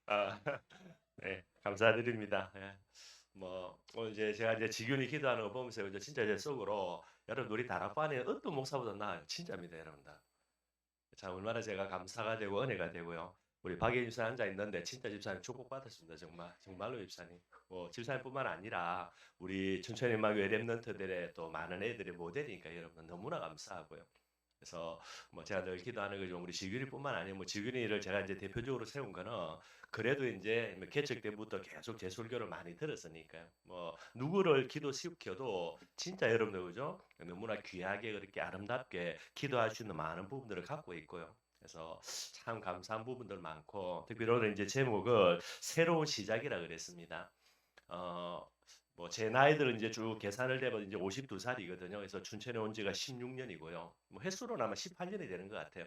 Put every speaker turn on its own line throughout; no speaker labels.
아, 네, 감사드립니다. 예. 오늘 이제 제가 이제 지균이 기도하는 거 보면서 이제 진짜 제 속으로 여러분 우리 다락방에 어떤 목사보다 나아요. 진짜입니다, 여러분들. 참 얼마나 제가 감사가 되고 은혜가 되고요. 우리 박예인 집사님 앉아 있는데 진짜 집사님 축복받았습니다. 정말 정말로 집사님. 집사님뿐만 아니라 우리 춘천인마교회 랩런트들의 또 많은 애들의 모델이니까 여러분 너무나 감사하고요. 그래서 제가 늘 기도하는 거죠. 우리 지균이뿐만 아니라 지균이를 제가 이제 대표적으로 세운 거는 그래도 이제 개척 때부터 계속 제 설교를 많이 들었으니까요. 누구를 기도시켜도 진짜 여러분들 그죠? 너무나 귀하게 그렇게 아름답게 기도할 수 있는 많은 부분들을 갖고 있고요. 그래서 참 감사한 부분들 많고 특별히 오늘 이제 제목을 새로운 시작이라 그랬습니다. 어, 제 나이들은 이제 쭉 계산을 해보면 이제 52살이거든요. 그래서 춘천에 온 지가 16년이고요. 횟수로는 아마 18년이 되는 것 같아요.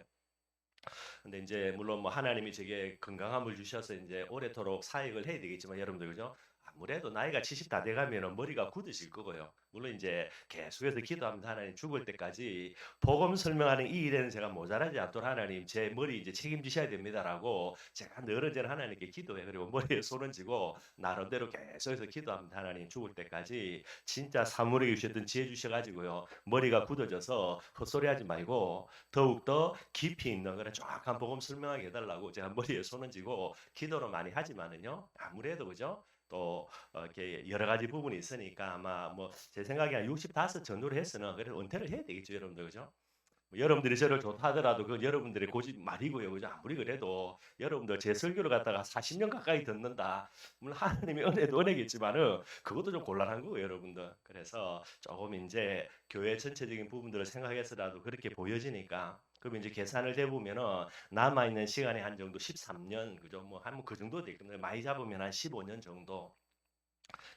근데 이제 물론 하나님이 제게 건강함을 주셔서 이제 오래도록 사역을 해야 되겠지만 여러분들 그죠? 아무래도 나이가 70 다 돼가면은 머리가 굳으실 거고요. 물론 이제 계속해서 기도하면서 하나님 죽을 때까지 복음 설명하는 이 일에는 제가 모자라지 않도록 하나님 제 머리 이제 책임지셔야 됩니다라고 제가 늘 언제나 하나님께 기도해. 그리고 머리에 손을 쥐고 나름대로 계속해서 기도합니다. 하나님 죽을 때까지 진짜 사물에게 주셨던 지혜 주셔가지고요. 머리가 굳어져서 헛소리하지 말고 더욱더 깊이 있는 그런 정확한 복음 설명하게 해달라고 제가 머리에 손을 쥐고 기도를 많이 하지만은요. 아무래도 그죠? 또 이렇게 여러 가지 부분이 있으니까 아마 제 생각에 한 65 정도로 해서는 그래도 은퇴를 해야 되겠죠, 여러분들 그죠? 여러분들이 저를 좋다 하더라도 그건 여러분들의 고집 말이고요. 그죠? 아무리 그래도 여러분들 제 설교를 갖다가 40년 가까이 듣는다. 물론 하나님의 은혜도 은혜겠지만은 그것도 좀 곤란한 거예요, 여러분들. 그래서 조금 이제 교회 전체적인 부분들을 생각해서라도 그렇게 보여지니까 그럼 이제 계산을 해보면은 남아있는 시간이 한 정도 13년, 그죠? 한 그 정도 되겠네요. 많이 잡으면 한 15년 정도.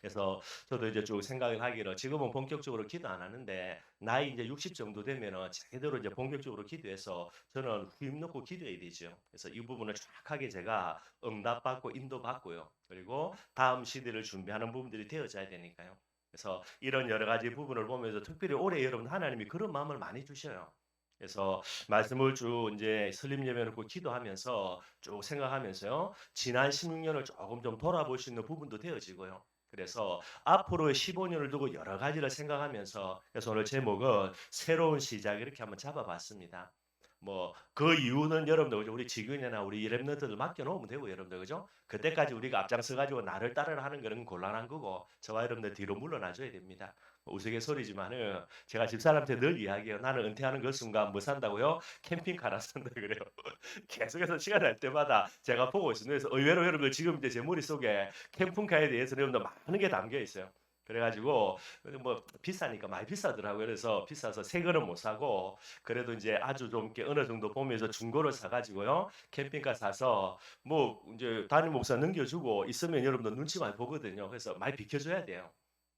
그래서 저도 이제 쭉 생각을 하기로 지금은 본격적으로 기도 안 하는데 나이 이제 60 정도 되면은 제대로 이제 본격적으로 기도해서 저는 후임 놓고 기도해야 되죠. 그래서 이 부분을 정확하게 제가 응답받고 인도받고요. 그리고 다음 시대를 준비하는 부분들이 되어져야 되니까요. 그래서 이런 여러 가지 부분을 보면서 특별히 올해 여러분 하나님이 그런 마음을 많이 주셔요. 그래서 말씀을 쭉 이제 설립 예배를 고 기도하면서 쭉 생각하면서요. 지난 16년을 조금 좀 돌아볼 수 있는 부분도 되어지고요. 그래서 앞으로의 15년을 두고 여러 가지를 생각하면서 그래서 오늘 제목은 새로운 시작 이렇게 한번 잡아봤습니다. 그 이유는 여러분들 그죠? 우리 지근이나 우리 랩런트들 맡겨놓으면 되고 여러분들 그죠? 그때까지 우리가 앞장서 가지고 나를 따르라 하는 거는 곤란한 거고 저와 여러분들 뒤로 물러나줘야 됩니다. 우스갯소리지만은 제가 집사람한테 늘 이야기해요. 나는 은퇴하는 그 순간 뭐 산다고요? 캠핑카라 산다 그래요. 계속해서 시간 날 때마다 제가 보고 있습니다. 그래서 의외로 여러분들 지금 이제 제 머릿속에 캠핑카에 대해서 여러분들 많은 게 담겨 있어요. 그래가지고 비싸니까 많이 비싸더라고요. 그래서 비싸서 새 거는 못 사고 그래도 이제 아주 좀 이렇게 어느 정도 보면서 중고를 사가지고요 캠핑카 사서 이제 담임 목사 넘겨주고 있으면 여러분들 눈치 많이 보거든요. 그래서 많이 비켜줘야 돼요.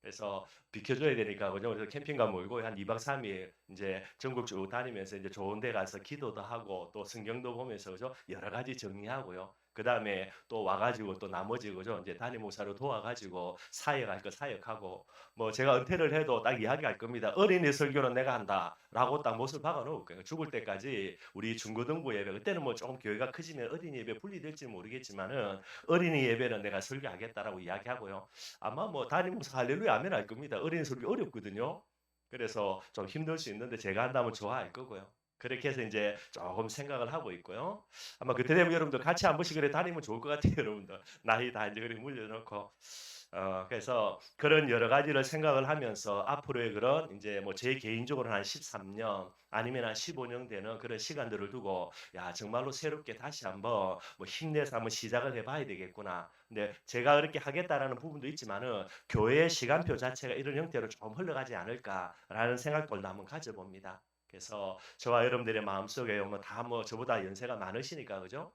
그래서 비켜줘야 되니까 그죠? 그래서 캠핑카 몰고 한 2박 3일 이제 전국 쭉 다니면서 이제 좋은 데 가서 기도도 하고 또 성경도 보면서 그죠? 여러 가지 정리하고요. 그 다음에 또 와가지고 또 나머지 그죠? 이제 담임 목사로 도와가지고 사역할 거 사역하고 제가 은퇴를 해도 딱 이야기할 겁니다. 어린이 설교는 내가 한다라고 딱 못을 박아 놓을 거예요. 죽을 때까지 우리 중고등부 예배 그때는 조금 교회가 커지면 어린이 예배 분리될지 모르겠지만은 어린이 예배는 내가 설교하겠다라고 이야기하고요. 아마 담임 목사 할렐루야 아멘 할 겁니다. 어린이 설교 어렵거든요. 그래서 좀 힘들 수 있는데 제가 한다면 좋아할 거고요. 그렇게 해서 이제 조금 생각을 하고 있고요. 아마 그때 되면 여러분들 같이 한 번씩 그래 다니면 좋을 것 같아요, 여러분들. 나이 다 이제 그렇게 물려놓고. 그래서 그런 여러 가지를 생각을 하면서 앞으로의 그런 이제 제 개인적으로는 한 13년 아니면 한 15년 되는 그런 시간들을 두고 야, 정말로 새롭게 다시 한번 힘내서 한번 시작을 해봐야 되겠구나. 근데 제가 그렇게 하겠다라는 부분도 있지만은 교회의 시간표 자체가 이런 형태로 좀 흘러가지 않을까라는 생각도 한번 가져봅니다. 그래서 저와 여러분들의 마음속에 저보다 연세가 많으시니까 그죠?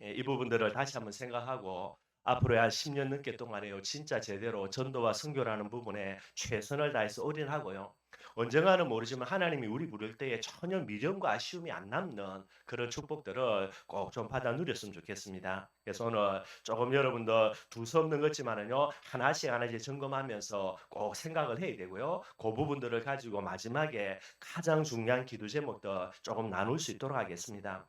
예, 이 부분들을 다시 한번 생각하고 앞으로 한 10년 넘게 동안에요. 진짜 제대로 전도와 선교라는 부분에 최선을 다해서 올인하고요. 언젠가는 모르지만 하나님이 우리 부를 때에 전혀 미련과 아쉬움이 안 남는 그런 축복들을 꼭 좀 받아 누렸으면 좋겠습니다. 그래서 오늘 조금 여러분들 두서없는 것지만은요 하나씩 하나씩 점검하면서 꼭 생각을 해야 되고요. 그 부분들을 가지고 마지막에 가장 중요한 기도 제목들 조금 나눌 수 있도록 하겠습니다.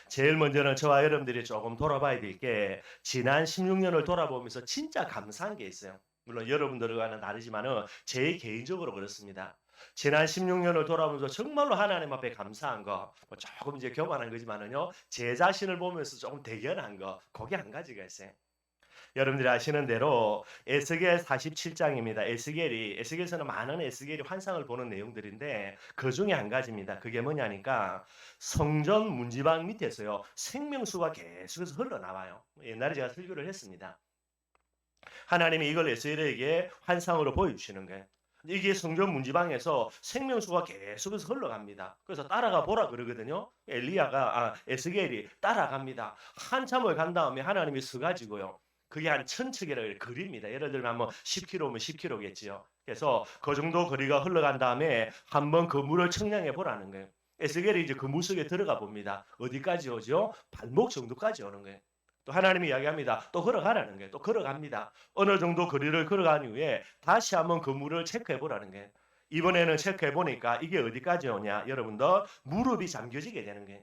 제일 먼저는 저와 여러분들이 조금 돌아봐야 될 게 지난 16년을 돌아보면서 진짜 감사한 게 있어요. 물론 여러분들과는 다르지만은 제 개인적으로 그렇습니다. 지난 16년을 돌아보면서 정말로 하나님 앞에 감사한 거, 뭐 조금 이제 교만한 거지만은요, 제 자신을 보면서 조금 대견한 거, 거기 한 가지가 있어요. 여러분들이 아시는 대로 에스겔 47장입니다. 에스겔에서는 많은 에스겔이 환상을 보는 내용들인데 그 중에 한 가지입니다. 그게 뭐냐니까 성전 문지방 밑에서요 생명수가 계속해서 흘러나와요. 옛날에 제가 설교를 했습니다. 하나님이 이걸 에스겔에게 환상으로 보여주시는 거예요. 이게 성전 문지방에서 생명수가 계속해서 흘러갑니다. 그래서 따라가 보라 그러거든요. 에스겔이 따라갑니다. 한참을 간 다음에 하나님이 서가지고요. 그게 한 1000척이라고 거리입니다. 예를 들면 뭐 10km면 10km겠지요. 그래서 그 정도 거리가 흘러간 다음에 한번 그 물을 청량해 보라는 거예요. 에스겔이 이제 그 물 속에 들어가 봅니다. 어디까지 오죠? 발목 정도까지 오는 거예요. 또 하나님이 이야기합니다. 또 걸어가라는 거예요. 또 걸어갑니다. 어느 정도 거리를 걸어간 이후에 다시 한번 그 물을 체크해 보라는 거예요. 이번에는 체크해 보니까 이게 어디까지 오냐? 여러분들 무릎이 잠겨지게 되는 거예요.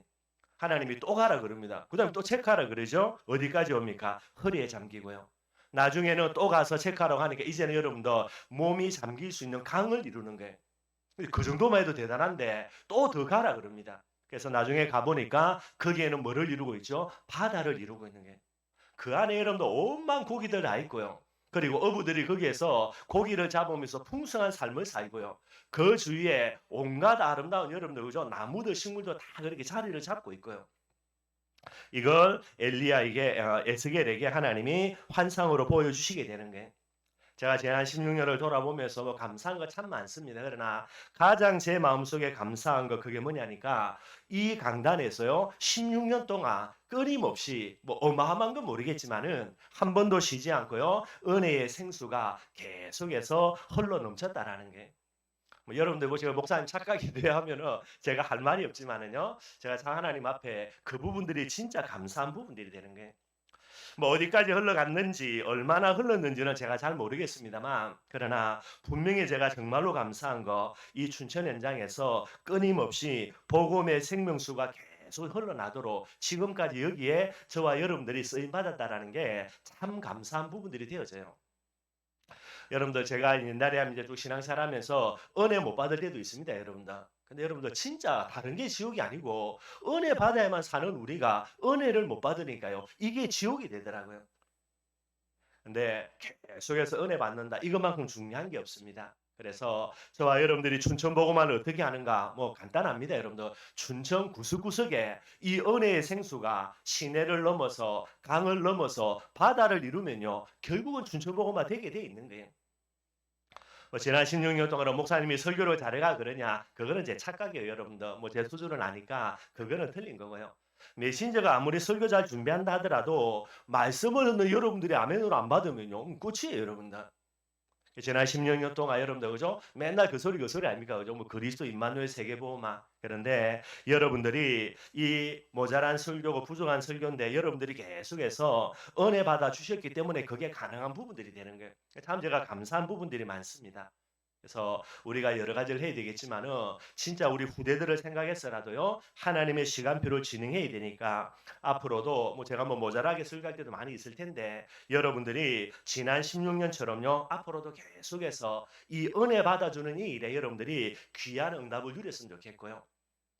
하나님이 또 가라 그럽니다. 그 다음에 또 체크하라 그러죠? 어디까지 옵니까? 허리에 잠기고요. 나중에는 또 가서 체크하라고 하니까 이제는 여러분들 몸이 잠길 수 있는 강을 이루는 거예요. 그 정도만 해도 대단한데 또 더 가라 그럽니다. 그래서 나중에 가보니까 거기에는 뭐를 이루고 있죠? 바다를 이루고 있는 게. 그 안에 여러분들 온만 고기들 다 있고요. 그리고 어부들이 거기에서 고기를 잡으면서 풍성한 삶을 살고요. 그 주위에 온갖 아름다운 여러분들 그죠? 나무들 식물도 다 그렇게 자리를 잡고 있고요. 이걸 에스겔에게 하나님이 환상으로 보여주시게 되는 거예요. 제가 지난 16년을 돌아보면서 뭐 감사한 거 참 많습니다. 그러나 가장 제 마음속에 감사한 거 그게 뭐냐니까 이 강단에서요 16년 동안 끊임없이 뭐 어마어마한 건 모르겠지만은 한 번도 쉬지 않고요 은혜의 생수가 계속해서 흘러 넘쳤다라는 게. 뭐 여러분들 뭐 제가 목사님 착각이 돼야 하면은 제가 할 말이 없지만은요 제가 참 하나님 앞에 그 부분들이 진짜 감사한 부분들이 되는 게. 뭐 어디까지 흘러갔는지 얼마나 흘렀는지는 제가 잘 모르겠습니다만 그러나 분명히 제가 정말로 감사한 거 이 춘천 현장에서 끊임없이 복음의 생명수가 계속 흘러나도록 지금까지 여기에 저와 여러분들이 쓰임 받았다라는 게 참 감사한 부분들이 되어져요. 여러분들 제가 옛날에 이제 또 신앙생활하면서 은혜 못 받을 때도 있습니다, 여러분들. 근데 여러분들 진짜 다른 게 지옥이 아니고 은혜 받아야만 사는 우리가 은혜를 못 받으니까요. 이게 지옥이 되더라고요. 근데 계속해서 은혜 받는다. 이것만큼 중요한 게 없습니다. 그래서 저와 여러분들이 춘천 복음화를 어떻게 하는가? 뭐 간단합니다, 여러분들. 춘천 구석구석에 이 은혜의 생수가 시내를 넘어서 강을 넘어서 바다를 이루면요. 결국은 춘천 복음화 되게 돼 있는 거예요. 뭐 지난 16년 동안 목사님이 설교를 잘해가 그러냐? 그거는 제 착각이에요, 여러분들. 뭐 제 수준은 아니까 그거는 틀린 거고요. 메신저가 아무리 설교 잘 준비한다 하더라도 말씀을 듣는 여러분들이 아멘으로 안 받으면요. 끝이에요, 여러분들. 지난 16년 동안 여러분들 그죠? 맨날 그 소리 아닙니까? 그죠? 뭐 그리스도 임마누엘 세계보험아. 그런데 여러분들이 이 모자란 설교고 부족한 설교인데 여러분들이 계속해서 은혜 받아 주셨기 때문에 그게 가능한 부분들이 되는 거예요. 참 제가 감사한 부분들이 많습니다. 그래서 우리가 여러 가지를 해야 되겠지만은 진짜 우리 후대들을 생각해서라도요 하나님의 시간표를 진행해야 되니까 앞으로도 뭐 제가 뭐 모자라게 설교할 때도 많이 있을 텐데 여러분들이 지난 16년처럼요 앞으로도 계속해서 이 은혜 받아주는 이 일에 여러분들이 귀한 응답을 누렸으면 좋겠고요.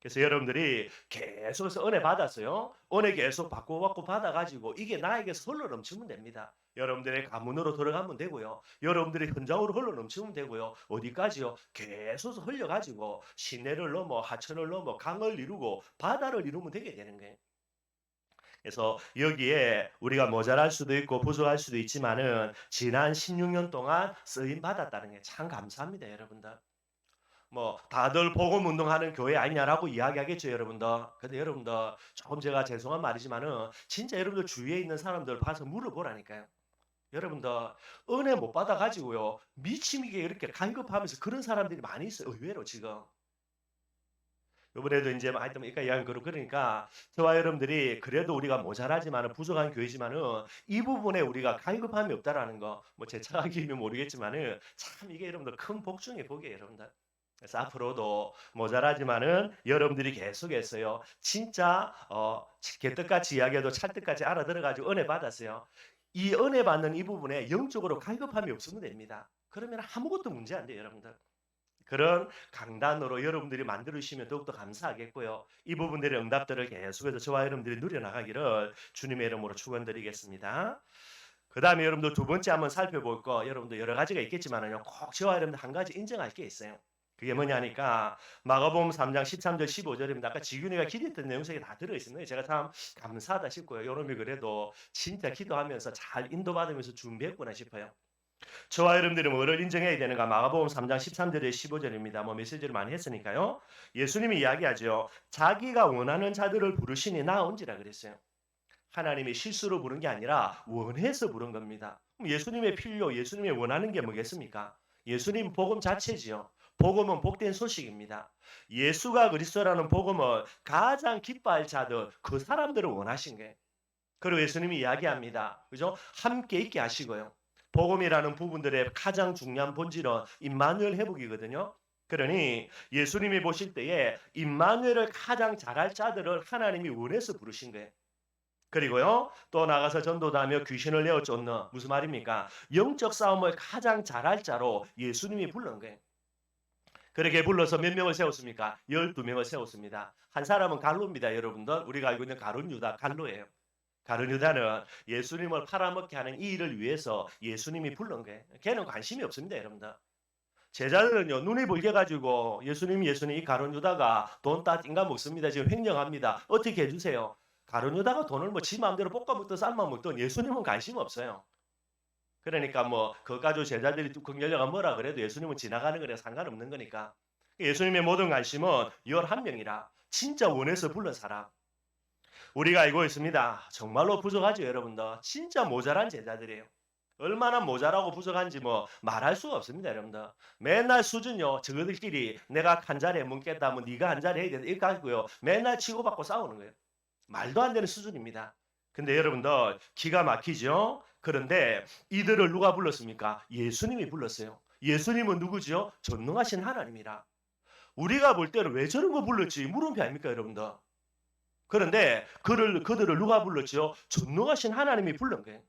그래서 여러분들이 계속해서 은혜 받았어요. 은혜 계속 받고 받아가지고 이게 나에게서 흘러 넘치면 됩니다. 여러분들의 가문으로 들어가면 되고요. 여러분들의 현장으로 흘러 넘치면 되고요. 어디까지요? 계속 흘려가지고 시내를 넘어 하천을 넘어 강을 이루고 바다를 이루면 되게 되는 거예요. 그래서 여기에 우리가 모자랄 수도 있고 부족할 수도 있지만은 지난 16년 동안 쓰임 받았다는 게 참 감사합니다, 여러분들. 뭐 다들 복음 운동하는 교회 아니냐라고 이야기하겠죠, 여러분들. 근데 여러분들 조금 제가 죄송한 말이지만은 진짜 여러분들 주위에 있는 사람들 봐서 물어보라니까요. 여러분들 은혜 못 받아 가지고요. 미치게 이렇게 간급하면서 그런 사람들이 많이 있어요. 의외로 지금. 이번에도 이제 하여튼 그러니까 이야기 그러니까 저와 여러분들이 그래도 우리가 모자라지만은 부족한 교회지만은 이 부분에 우리가 갈급함이 없다라는 거 뭐 제 착각이면 모르겠지만은 참 이게 여러분들 큰 복 중의 복이에요, 여러분들. 그래서 앞으로도 모자라지만은 여러분들이 계속해서요. 진짜 개떡같이 이야기해도 찰떡같이 알아들어가지고 은혜 받았어요. 이 은혜 받는 이 부분에 영적으로 갈급함이 없으면 됩니다. 그러면 아무것도 문제 안 돼요, 여러분들. 그런 강단으로 여러분들이 만들어주시면 더욱더 감사하겠고요. 이 부분들의 응답들을 계속해서 저와 여러분들이 누려나가기를 주님의 이름으로 축원드리겠습니다. 그 다음에 여러분들 두 번째 한번 살펴볼 거, 여러분들 여러 가지가 있겠지만요, 꼭 저와 여러분들 한 가지 인정할 게 있어요. 그게 뭐냐니까 마가복음 3장 13절 15절입니다. 아까 지균이가 기도했던 내용 속에 다 들어있습니다. 제가 참 감사하다 싶고요. 요놈이 그래도 진짜 기도하면서 잘 인도받으면서 준비했구나 싶어요. 저와 여러분들이 뭐를 인정해야 되는가? 마가복음 3장 13절에 15절입니다. 뭐 메시지를 많이 했으니까요. 예수님이 이야기하죠. 자기가 원하는 자들을 부르시니 나온지라 그랬어요. 하나님이 실수로 부른 게 아니라 원해서 부른 겁니다. 그럼 예수님의 필요, 예수님이 원하는 게 뭐겠습니까? 예수님 복음 자체지요. 복음은 복된 소식입니다. 예수가 그리스도라는 복음을 가장 기뻐할 자들, 그 사람들을 원하신 거예요. 그리고 예수님이 이야기합니다. 그죠? 함께 있게 하시고요. 복음이라는 부분들의 가장 중요한 본질은 임마누엘 회복이거든요. 그러니 예수님이 보실 때에 임마누엘을 가장 잘할 자들을 하나님이 원해서 부르신 거예요. 그리고요, 또 나가서 전도하며 귀신을 내어 쫓는, 무슨 말입니까? 영적 싸움을 가장 잘할 자로 예수님이 불른 거예요. 그렇게 불러서 몇 명을 세웠습니까? 12명을 세웠습니다. 한 사람은 갈로입니다, 여러분들. 우리가 알고 있는 가룟 유다, 갈로예요. 가룟 유다는 예수님을 팔아먹게 하는 이 일을 위해서 예수님이 부른 거예요. 걔는 관심이 없습니다, 여러분들. 제자들은요, 눈이 벌게가지고 예수님 이 가룟 유다가 돈 다 띵가 먹습니다. 지금 횡령합니다. 어떻게 해주세요? 가룟 유다가 돈을 뭐 지 마음대로 볶아 먹든 삶아 먹든 예수님은 관심 없어요. 그러니까 뭐 그거 가지고 제자들이 뚝 열려가 뭐라 그래도 예수님은 지나가는 거랑 상관없는 거니까. 예수님의 모든 관심은 11명이라 진짜 원해서 불른 사람. 우리가 알고 있습니다. 정말로 부족하죠, 여러분들. 진짜 모자란 제자들이에요. 얼마나 모자라고 부족한지 뭐 말할 수가 없습니다, 여러분들. 맨날 수준요, 저들끼리 내가 한 자리에 뭉겠다, 뭐 네가 한 자리에 해야 된다, 이렇게 하고요. 맨날 치고받고 싸우는 거예요. 말도 안 되는 수준입니다. 근데 여러분들 기가 막히죠? 그런데 이들을 누가 불렀습니까? 예수님이 불렀어요. 예수님은 누구죠? 전능하신 하나님이라. 우리가 볼 때는 왜 저런 거 불렀지? 물음표 아닙니까, 여러분들? 그런데 그들을 누가 불렀죠? 전능하신 하나님이 불른 거예요.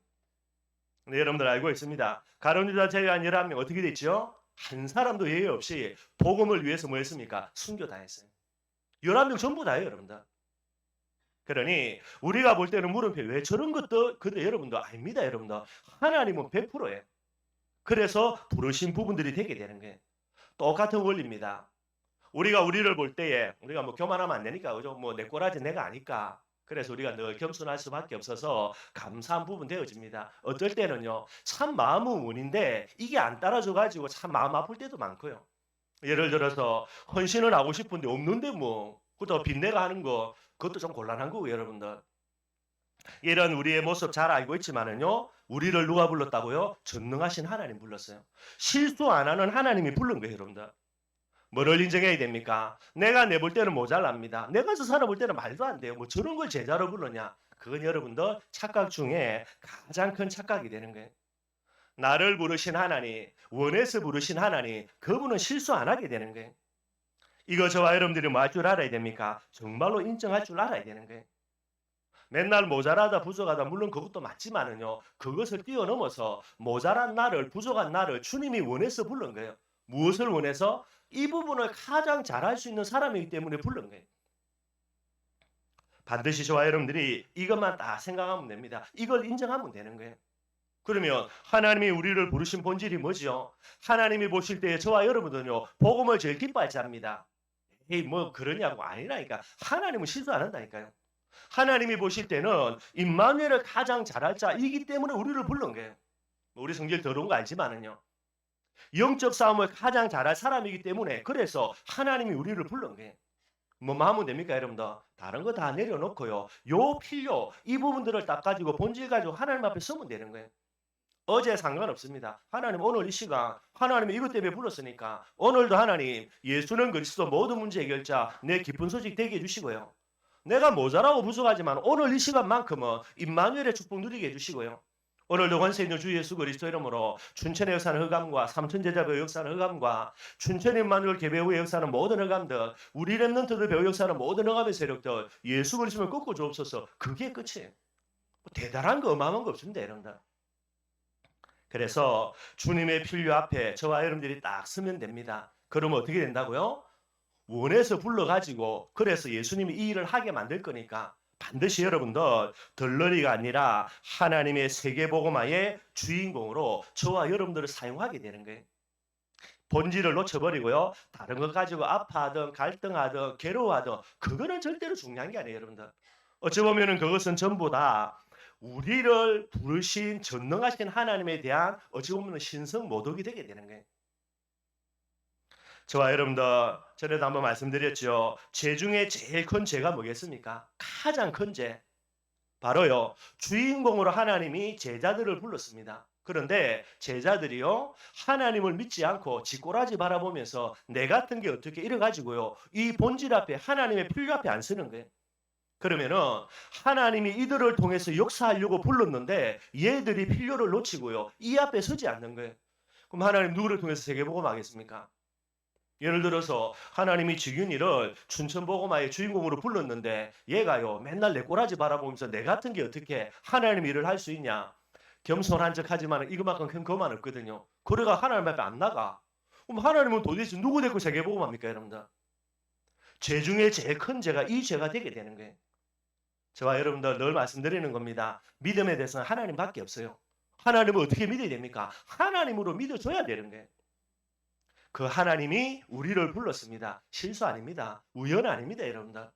네, 여러분들 알고 있습니다. 가룟 유다 제외한 11명 어떻게 됐죠? 한 사람도 예외 없이 복음을 위해서 뭐 했습니까? 순교 다 했어요. 11명 전부 다예요, 여러분들. 그러니 우리가 볼 때는 물음표 왜 저런 것도 근데 여러분도 아닙니다, 여러분들. 하나님은 100%예요. 그래서 부르신 부분들이 되게 되는 거예요. 똑같은 원리입니다. 우리가 우리를 볼 때에 우리가 뭐 교만하면 안 되니까 그죠? 뭐 내 꼬라지 내가 아니까. 그래서 우리가 늘 겸손할 수밖에 없어서 감사한 부분 되어집니다. 어떨 때는요, 참 마음은 원인데 이게 안 따라줘 가지고 참 마음 아플 때도 많고요. 예를 들어서 헌신을 하고 싶은데 없는데 뭐 그것도 빚내가 하는 거 그것도 좀 곤란한 거고 여러분들. 이런 우리의 모습 잘 알고 있지만은요, 우리를 누가 불렀다고요? 전능하신 하나님 불렀어요. 실수 안 하는 하나님이 부른 거예요, 여러분들. 뭐를 인정해야 됩니까? 내가 내볼 때는 모자랍니다. 내가 저 사람 볼 때는 말도 안 돼요. 뭐 저런 걸 제자로 부르냐? 그건 여러분들 착각 중에 가장 큰 착각이 되는 거예요. 나를 부르신 하나님, 원해서 부르신 하나님, 그분은 실수 안 하게 되는 거예요. 이거 저와 여러분들이 뭐 할 줄 알아야 됩니까? 정말로 인정할 줄 알아야 되는 거예요. 맨날 모자라다 부족하다 물론 그것도 맞지만은요, 그것을 뛰어넘어서 모자란 나를 부족한 나를 주님이 원해서 부른 거예요. 무엇을 원해서? 이 부분을 가장 잘할 수 있는 사람이기 때문에 부른 거예요. 반드시 저와 여러분들이 이것만 다 생각하면 됩니다. 이걸 인정하면 되는 거예요. 그러면 하나님이 우리를 부르신 본질이 뭐죠? 하나님이 보실 때 저와 여러분들은요, 복음을 제일 기뻐할 자입니다. 에이 뭐 그러냐고 아니라니까. 하나님은 실수 안 한다니까요. 하나님이 보실 때는 임마누엘을 가장 잘할 자이기 때문에 우리를 부른 거예요. 우리 성질 더러운 거 알지만은요, 영적 싸움을 가장 잘할 사람이기 때문에 그래서 하나님이 우리를 부른 거예요. 뭐만 하면 됩니까, 여러분들? 다른 거 다 내려놓고요, 요 필요 이 부분들을 딱 가지고 본질 가지고 하나님 앞에 서면 되는 거예요. 어제 상관없습니다. 하나님 오늘 이 시간 하나님이 이것 때문에 불렀으니까 오늘도 하나님 예수는 그리스도 모든 문제 해결자 내 기쁜 소식 되게 해주시고요. 내가 모자라고 부족하지만 오늘 이 시간만큼은 임마누엘의 축복 누리게 해주시고요. 오늘도 권세 있는 주 예수 그리스도 이름으로 춘천의 역사는 흑암과 삼천제자배우 역사는 흑암과 춘천의 만물 개배우의 역사는 모든 흑암들, 우리 렘넌트들 배우 역사는 모든 흑암의 세력들 예수 그리스도를 꺾고 주옵소서. 그게 끝이에요. 대단한 거 어마어마한 거 없습니다. 여러분들. 그래서 주님의 필요 앞에 저와 여러분들이 딱 서면 됩니다. 그러면 어떻게 된다고요? 원해서 불러가지고 그래서 예수님이 이 일을 하게 만들 거니까 반드시 여러분들 덜러리가 아니라 하나님의 세계복음화의 주인공으로 저와 여러분들을 사용하게 되는 거예요. 본질을 놓쳐버리고요. 다른 것 가지고 아파하든 갈등하든 괴로워하든 그거는 절대로 중요한 게 아니에요. 여러분들. 어찌 보면은 그것은 전부 다 우리를 부르신 전능하신 하나님에 대한 어찌 보면 신성 모독이 되게 되는 거예요. 저와 여러분들 전에도 한번 말씀드렸죠. 죄 중에 제일 큰 죄가 뭐겠습니까? 가장 큰 죄. 바로요. 주인공으로 하나님이 제자들을 불렀습니다. 그런데 제자들이요. 하나님을 믿지 않고 쥐꼬라지 바라보면서 내 같은 게 어떻게 이래가지고요. 이 본질 앞에 하나님의 필요 앞에 안 서는 거예요. 그러면은 하나님이 이들을 통해서 역사하려고 불렀는데 얘들이 필요를 놓치고요. 이 앞에 서지 않는 거예요. 그럼 하나님 누구를 통해서 세계복음 하겠습니까? 예를 들어서 하나님이 지균이를 춘천복음화의 주인공으로 불렀는데 얘가요 맨날 내 꼬라지 바라보면서 내 같은 게 어떻게 하나님 일을 할 수 있냐. 겸손한 척 하지만 이거만큼 큰 거만 없거든요. 그래가 하나님 앞에 안 나가. 그럼 하나님은 도대체 누구 데리고 세계복음합니까 여러분들? 죄 중에 제일 큰 죄가 이 죄가 되게 되는 거예요. 저와 여러분들 늘 말씀드리는 겁니다. 믿음에 대해서는 하나님밖에 없어요. 하나님을 어떻게 믿어야 됩니까? 하나님으로 믿어줘야 되는 거예요. 그 하나님이 우리를 불렀습니다. 실수 아닙니다. 우연 아닙니다. 여러분들.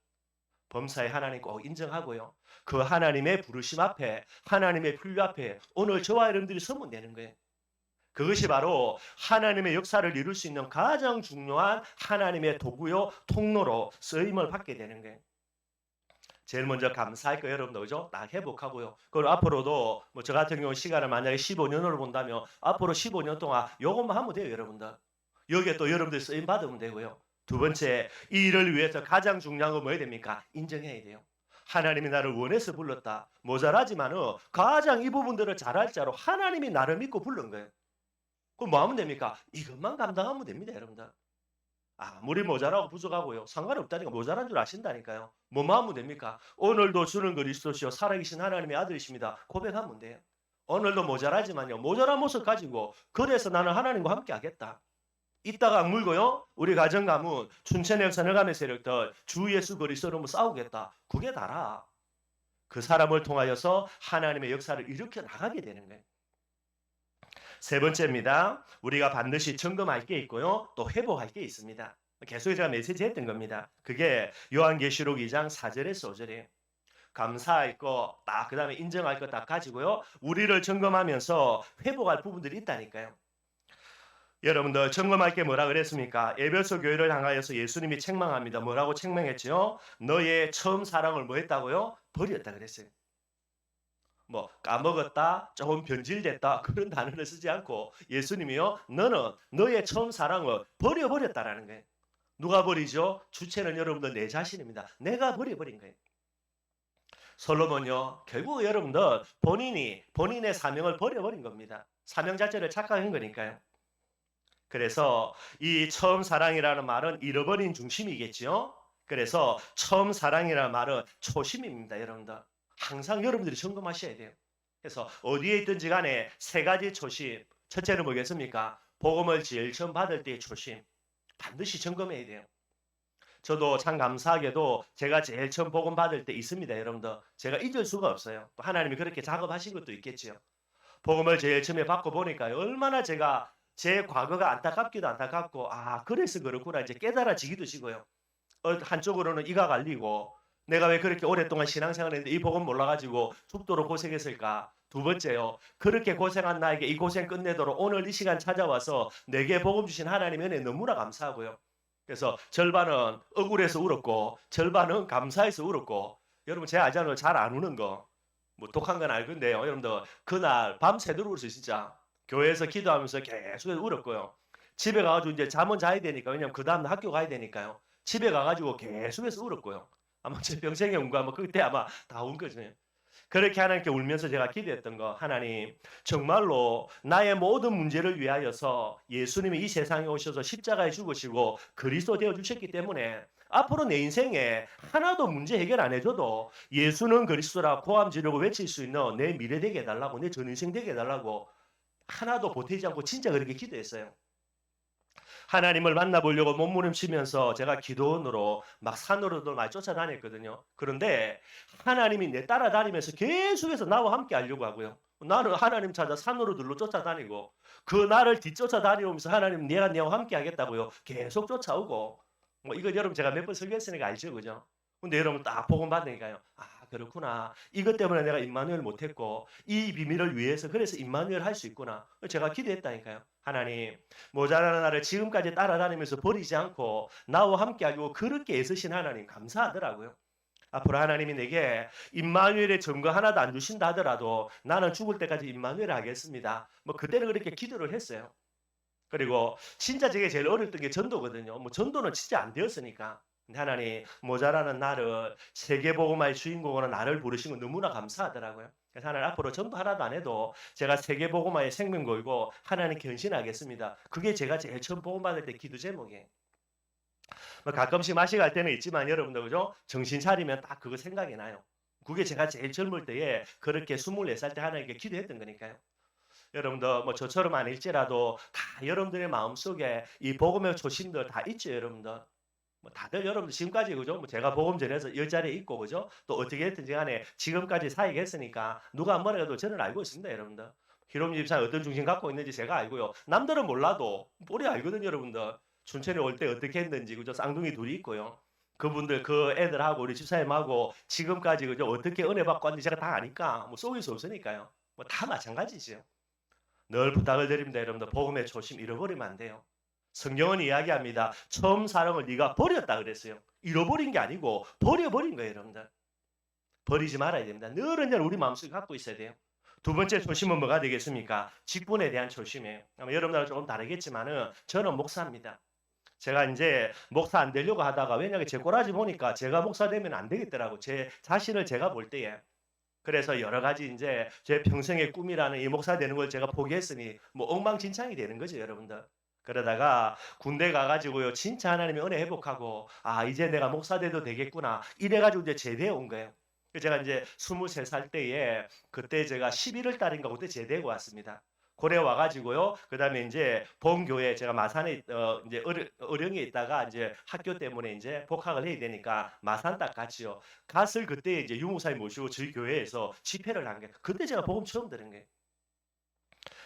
범사의 하나님 꼭 인정하고요. 그 하나님의 부르심 앞에 하나님의 필요 앞에 오늘 저와 여러분들이 서면 되는 거예요. 그것이 바로 하나님의 역사를 이룰 수 있는 가장 중요한 하나님의 도구요 통로로 쓰임을 받게 되는 거예요. 제일 먼저 감사할 거 여러분들 그죠? 딱 회복하고요. 그리고 앞으로도 뭐 저 같은 경우 시간을 만약에 15년으로 본다면 앞으로 15년 동안 요것만 하면 돼요, 여러분들. 여기에 또 여러분들 쓰임 받으면 되고요. 두 번째, 이 일을 위해서 가장 중요한 건 뭐야 됩니까? 인정해야 돼요. 하나님이 나를 원해서 불렀다. 모자라지만은 가장 이 부분들을 잘할 자로 하나님이 나를 믿고 부른 거예요. 그럼 뭐 하면 됩니까? 이것만 감당하면 됩니다, 여러분들. 아무리 모자라고 부족하고요. 상관없다니까 모자란 줄 아신다니까요. 뭐만 하면 됩니까? 오늘도 주는 그리스도시요 살아계신 하나님의 아들이십니다. 고백하면 돼요. 오늘도 모자라지만요. 모자란 모습 가지고 그래서 나는 하나님과 함께 하겠다. 이따가 악물고요. 우리 가정 가문 춘천의 역사 너감의 세력들 주 예수 그리스도로 싸우겠다. 그게 다라. 그 사람을 통하여서 하나님의 역사를 일으켜 나가게 되는 거예요. 세 번째입니다. 우리가 반드시 점검할 게 있고요. 또 회복할 게 있습니다. 계속 제가 메시지 했던 겁니다. 그게 요한계시록 2장 4절에서 5절이에요. 감사할 거, 딱 그 다음에 인정할 거 딱 가지고요. 우리를 점검하면서 회복할 부분들이 있다니까요. 여러분들 점검할 게 뭐라 그랬습니까? 에베소 교회를 향하여서 예수님이 책망합니다. 뭐라고 책망했죠? 너의 처음 사랑을 뭐 했다고요? 버렸다 그랬어요. 뭐 까먹었다, 조금 변질됐다 그런 단어를 쓰지 않고 예수님이요. 너는 너의 처음 사랑을 버려버렸다라는 거예요. 누가 버리죠? 주체는 여러분들 내 자신입니다. 내가 버려버린 거예요. 솔로몬요. 결국 여러분들 본인이 본인의 사명을 버려버린 겁니다. 사명 자체를 착각한 거니까요. 그래서 이 처음 사랑이라는 말은 잃어버린 중심이겠죠. 그래서 처음 사랑이라는 말은 초심입니다. 여러분들. 항상 여러분들이 점검하셔야 돼요. 그래서 어디에 있든지 간에 세 가지 초심. 첫째는 뭐겠습니까? 복음을 제일 처음 받을 때의 초심. 반드시 점검해야 돼요. 저도 참 감사하게도 제가 제일 처음 복음 받을 때 있습니다. 여러분들. 제가 잊을 수가 없어요. 또 하나님이 그렇게 작업하신 것도 있겠지요. 복음을 제일 처음에 받고 보니까 얼마나 제가 제 과거가 안타깝기도 안타깝고 그래서 그렇구나 이제 깨달아지기도 지고요. 한쪽으로는 이가 갈리고 내가 왜 그렇게 오랫동안 신앙생활을 했는데 이 복음 몰라가지고 죽도록 고생했을까. 두 번째요. 그렇게 고생한 나에게 이 고생 끝내도록 오늘 이 시간 찾아와서 내게 복음 주신 하나님의 은혜 너무나 감사하고요. 그래서 절반은 억울해서 울었고 절반은 감사해서 울었고 여러분 제가 알잖아요. 잘 안 우는 거. 뭐 독한 건 알건데요. 여러분들 그날 밤새도록 울었어요. 진짜. 교회에서 기도하면서 계속 울었고요. 집에 가가지고 이제 잠은 자야 되니까 왜냐면 그 다음 학교 가야 되니까요. 집에 가가지고 계속해서 울었고요. 아마 제 평생에 운 거 아마 그때 아마 다 운 거죠. 그렇게 하나님께 울면서 제가 기도했던 거, 하나님 정말로 나의 모든 문제를 위하여서 예수님이 이 세상에 오셔서 십자가에 죽으시고 그리스도 되어 주셨기 때문에 앞으로 내 인생에 하나도 문제 해결 안 해줘도 예수는 그리스도라 고함 지르고 외칠 수 있는 내 미래 되게 해달라고, 내 전인생 되게 해달라고 하나도 보태지 않고 진짜 그렇게 기도했어요. 하나님을 만나보려고 몸부림치면서 제가 기도원으로 막 산으로도 많이 쫓아다녔거든요. 그런데 하나님이 내 따라다니면서 계속해서 나와 함께 하려고 하고요. 나는 하나님 찾아 산으로 들로 쫓아다니고 그 나를 뒤쫓아다니면서 하나님 내가 너와 함께 하겠다고요. 계속 쫓아오고 뭐 이거 여러분 제가 몇 번 설교했으니까 알죠, 그죠? 근데 여러분 딱 복음 받으니까요. 아 그렇구나. 이것 때문에 내가 임마누엘 못했고 이 비밀을 위해서 그래서 임마누엘 할 수 있구나. 제가 기도했다니까요. 하나님 모자라는 나를 지금까지 따라다니면서 버리지 않고 나와 함께하고 그렇게 애쓰신 하나님 감사하더라고요. 앞으로 하나님이 내게 임마누엘의 증거 하나도 안 주신다 하더라도 나는 죽을 때까지 임마누엘을 하겠습니다. 뭐 그때는 그렇게 기도를 했어요. 그리고 진짜 제게 제일 어렸던 게 전도거든요. 뭐 전도는 진짜 안 되었으니까. 근데 하나님 모자라는 나를 세계복음화의 주인공으로 나를 부르신 건 너무나 감사하더라고요. 그래서 하나님 앞으로 전도 하나도 안 해도 제가 세계복음화의 생명 걸고 하나님 견신하겠습니다. 그게 제가 제일 처음 복음 받을 때 기도 제목이에요. 뭐 가끔씩 마시갈 때는 있지만 여러분들 그죠? 정신 차리면 딱 그거 생각이 나요. 그게 제가 제일 젊을 때에 그렇게 24살 때 하나님께 기도했던 거니까요. 여러분들 뭐 저처럼 아닐지라도 다 여러분들의 마음속에 이 복음의 초심들 다 있죠, 여러분들. 뭐 다들 여러분들 지금까지 그죠? 뭐 제가 복음 전해서 이 자리에 있고 그죠? 또 어떻게 했든지 간에 지금까지 사역을 했으니까 누가 뭐라 해도 저는 알고 있습니다, 여러분들. 히롬 집사 어떤 중심 갖고 있는지 제가 알고요. 남들은 몰라도 우리 알거든요, 여러분들. 춘천에 올 때 어떻게 했는지 그죠? 쌍둥이 둘이 있고요. 그분들 그 애들하고 우리 집사님하고 지금까지 그죠? 어떻게 은혜 받고 왔는지 제가 다 아니까 뭐 속일 수 없으니까요. 뭐 다 마찬가지죠. 늘 부탁을 드립니다, 여러분들. 복음의 초심 잃어버리면 안 돼요. 성경은 이야기합니다. 처음 사랑을 네가 버렸다 그랬어요. 잃어버린 게 아니고 버려버린 거예요, 여러분들. 버리지 말아야 됩니다. 늘은 우리 마음속에 갖고 있어야 돼요. 두 번째 초심은 뭐가 되겠습니까? 직분에 대한 초심이에요. 아마 여러분들은 조금 다르겠지만은 저는 목사입니다. 제가 이제 목사 안 되려고 하다가 왜냐면 제 꼬라지 보니까 제가 목사 되면 안 되겠더라고. 제 자신을 제가 볼 때에. 그래서 여러 가지 이제 제 평생의 꿈이라는 이 목사 되는 걸 제가 포기했으니 뭐 엉망진창이 되는 거죠, 여러분들. 그러다가 군대 가가지고요, 진짜 하나님의 은혜 회복하고, 아, 이제 내가 목사 돼도 되겠구나. 이래가지고 이제 제대해 온 거예요. 제가 이제 23살 때에, 그때 제가 11월 달인가 그때 제대하고 왔습니다. 고래 와가지고요. 그 다음에 이제 본교회 제가 마산에 이제 어령에 있다가 이제 학교 때문에 이제 복학을 해야 되니까 마산 딱 갔지요. 갔을 그때 이제 유목사님 모시고 저희 교회에서 집회를 한 게 그때 제가 복음 처음 들은 거예요.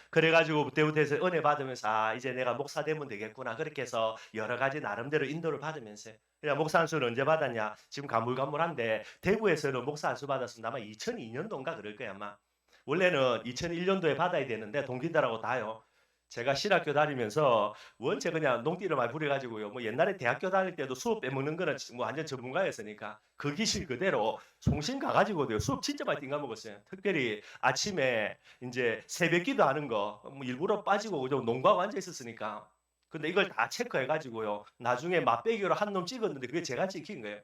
그래가지고 그때부터 해서 은혜 받으면서 아 이제 내가 목사 되면 되겠구나 그렇게 해서 여러 가지 나름대로 인도를 받으면서 그냥 목사 안수는 언제 받았냐 지금 가물가물한데 대구에서는 목사 안수 받았으면 아마 2002년도인가 그럴 거야 아마 원래는 2001년도에 받아야 되는데 동기들하고 다요. 제가 신학교 다니면서 원체 그냥 농띠를 많이 부려가지고요. 뭐 옛날에 대학교 다닐 때도 수업 빼먹는 거는 뭐 완전 전문가였으니까 그 기실 그대로 송신 가가지고도요. 수업 진짜 많이 띵가 먹었어요. 특별히 아침에 이제 새벽기도 하는 거 뭐 일부러 빠지고 그죠 농구하고 앉아 있었으니까. 근데 이걸 다 체크해가지고요. 나중에 맛배기로 한 놈 찍었는데 그게 제가 찍힌 거예요.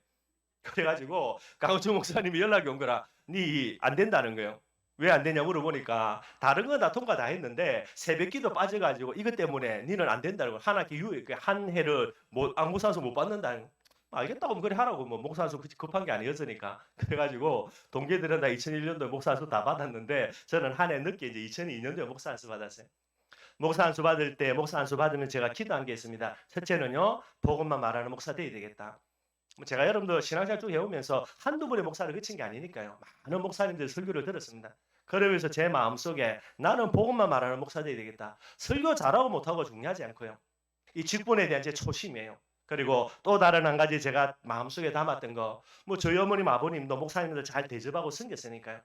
그래가지고 강호주 목사님이 연락이 온 거라 니 안 된다는 거예요. 왜 안 되냐 물어보니까 다른 건 다 통과 다 했는데 새벽기도 빠져가지고 이것 때문에 니는 안 된다는 거 한 학기 유예 한 해를 뭐 안구산소 못 받는다는 알겠다고 그래 하라고 뭐 목사수 급한 게 아니었으니까 그래가지고 동기들은 다 2001년도에 목사수 다 받았는데 저는 한 해 늦게 이제 2002년도에 목사수 받았어요. 목사 안수 받을 때 목사 안수 받으면 제가 기도한 게 있습니다. 첫째는요 복음만 말하는 목사 돼야 되겠다. 뭐 제가 여러분들 신앙생활 쭉 해오면서 한두 번의 목사를 그친 게 아니니까요. 많은 목사님들 설교를 들었습니다. 그러면서 제 마음속에 나는 복음만 말하는 목사 돼야 되겠다. 설교 잘하고 못하고 중요하지 않고요. 이 직분에 대한 제 초심이에요. 그리고 또 다른 한 가지 제가 마음속에 담았던 거, 뭐 저희 어머님 아버님도 목사님들 잘 대접하고 섬겼으니까요.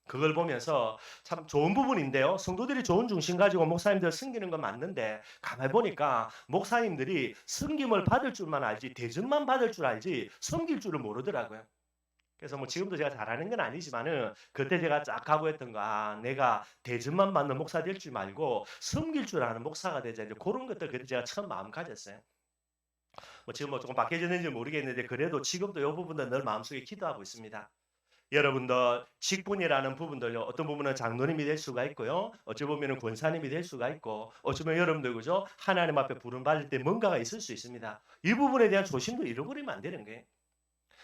그걸 보면서 참 좋은 부분인데요. 성도들이 좋은 중심 가지고 목사님들 섬기는 건 맞는데 가만히 보니까 목사님들이 섬김을 받을 줄만 알지 대접만 받을 줄 알지 섬길 줄을 모르더라고요. 그래서 뭐 지금도 제가 잘하는 건 아니지만은 그때 제가 쫙 각오했던 거, 아, 내가 대접만 받는 목사 될 줄 말고 섬길 줄 아는 목사가 되자. 이제 그런 것들 그때 제가 처음 마음 가졌어요. 뭐 지금 뭐 조금 바뀌어졌는지 모르겠는데 그래도 지금도 이 부분은 늘 마음속에 기도하고 있습니다. 여러분들 직분이라는 부분들요. 어떤 부분은 장로님이 될 수가 있고요. 어찌 보면은 권사님이 될 수가 있고 어쩌면 여러분들 그죠? 하나님 앞에 부름받을 때 뭔가가 있을 수 있습니다. 이 부분에 대한 조심도 잃어버리면 안 되는 거예요.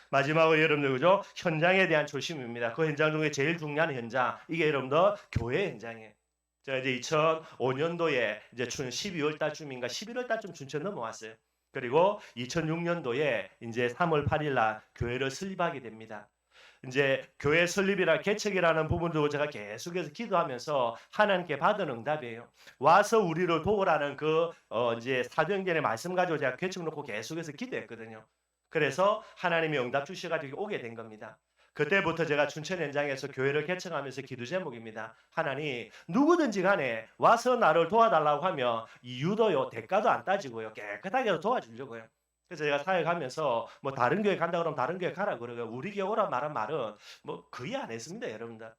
마지막으로 여러분들 그죠? 현장에 대한 조심입니다. 그 현장 중에 제일 중요한 현장 이게 여러분들 교회 현장이에요. 제가 이제 2005년도에 이제 12월 달쯤인가 11월 달쯤 춘천 넘어왔어요. 그리고 2006년도에 이제 3월 8일 날 교회를 설립하게 됩니다. 이제 교회 설립이라 개척이라는 부분도 제가 계속해서 기도하면서 하나님께 받은 응답이에요. 와서 우리를 도우라는 그 이제 사도행전의 말씀 가지고 제가 개척 놓고 계속해서 기도했거든요. 그래서 하나님이 응답 주셔가지고 오게 된 겁니다. 그때부터 제가 춘천 현장에서 교회를 개척하면서 기도 제목입니다. 하나님 누구든지 간에 와서 나를 도와달라고 하면 이유도요 대가도 안 따지고요 깨끗하게 도와주려고요. 그래서 제가 사역하면서 뭐 다른 교회 간다 그러면 다른 교회 가라 그러고 우리 교회 오라 말한 말은 뭐 거의 안 했습니다, 여러분들.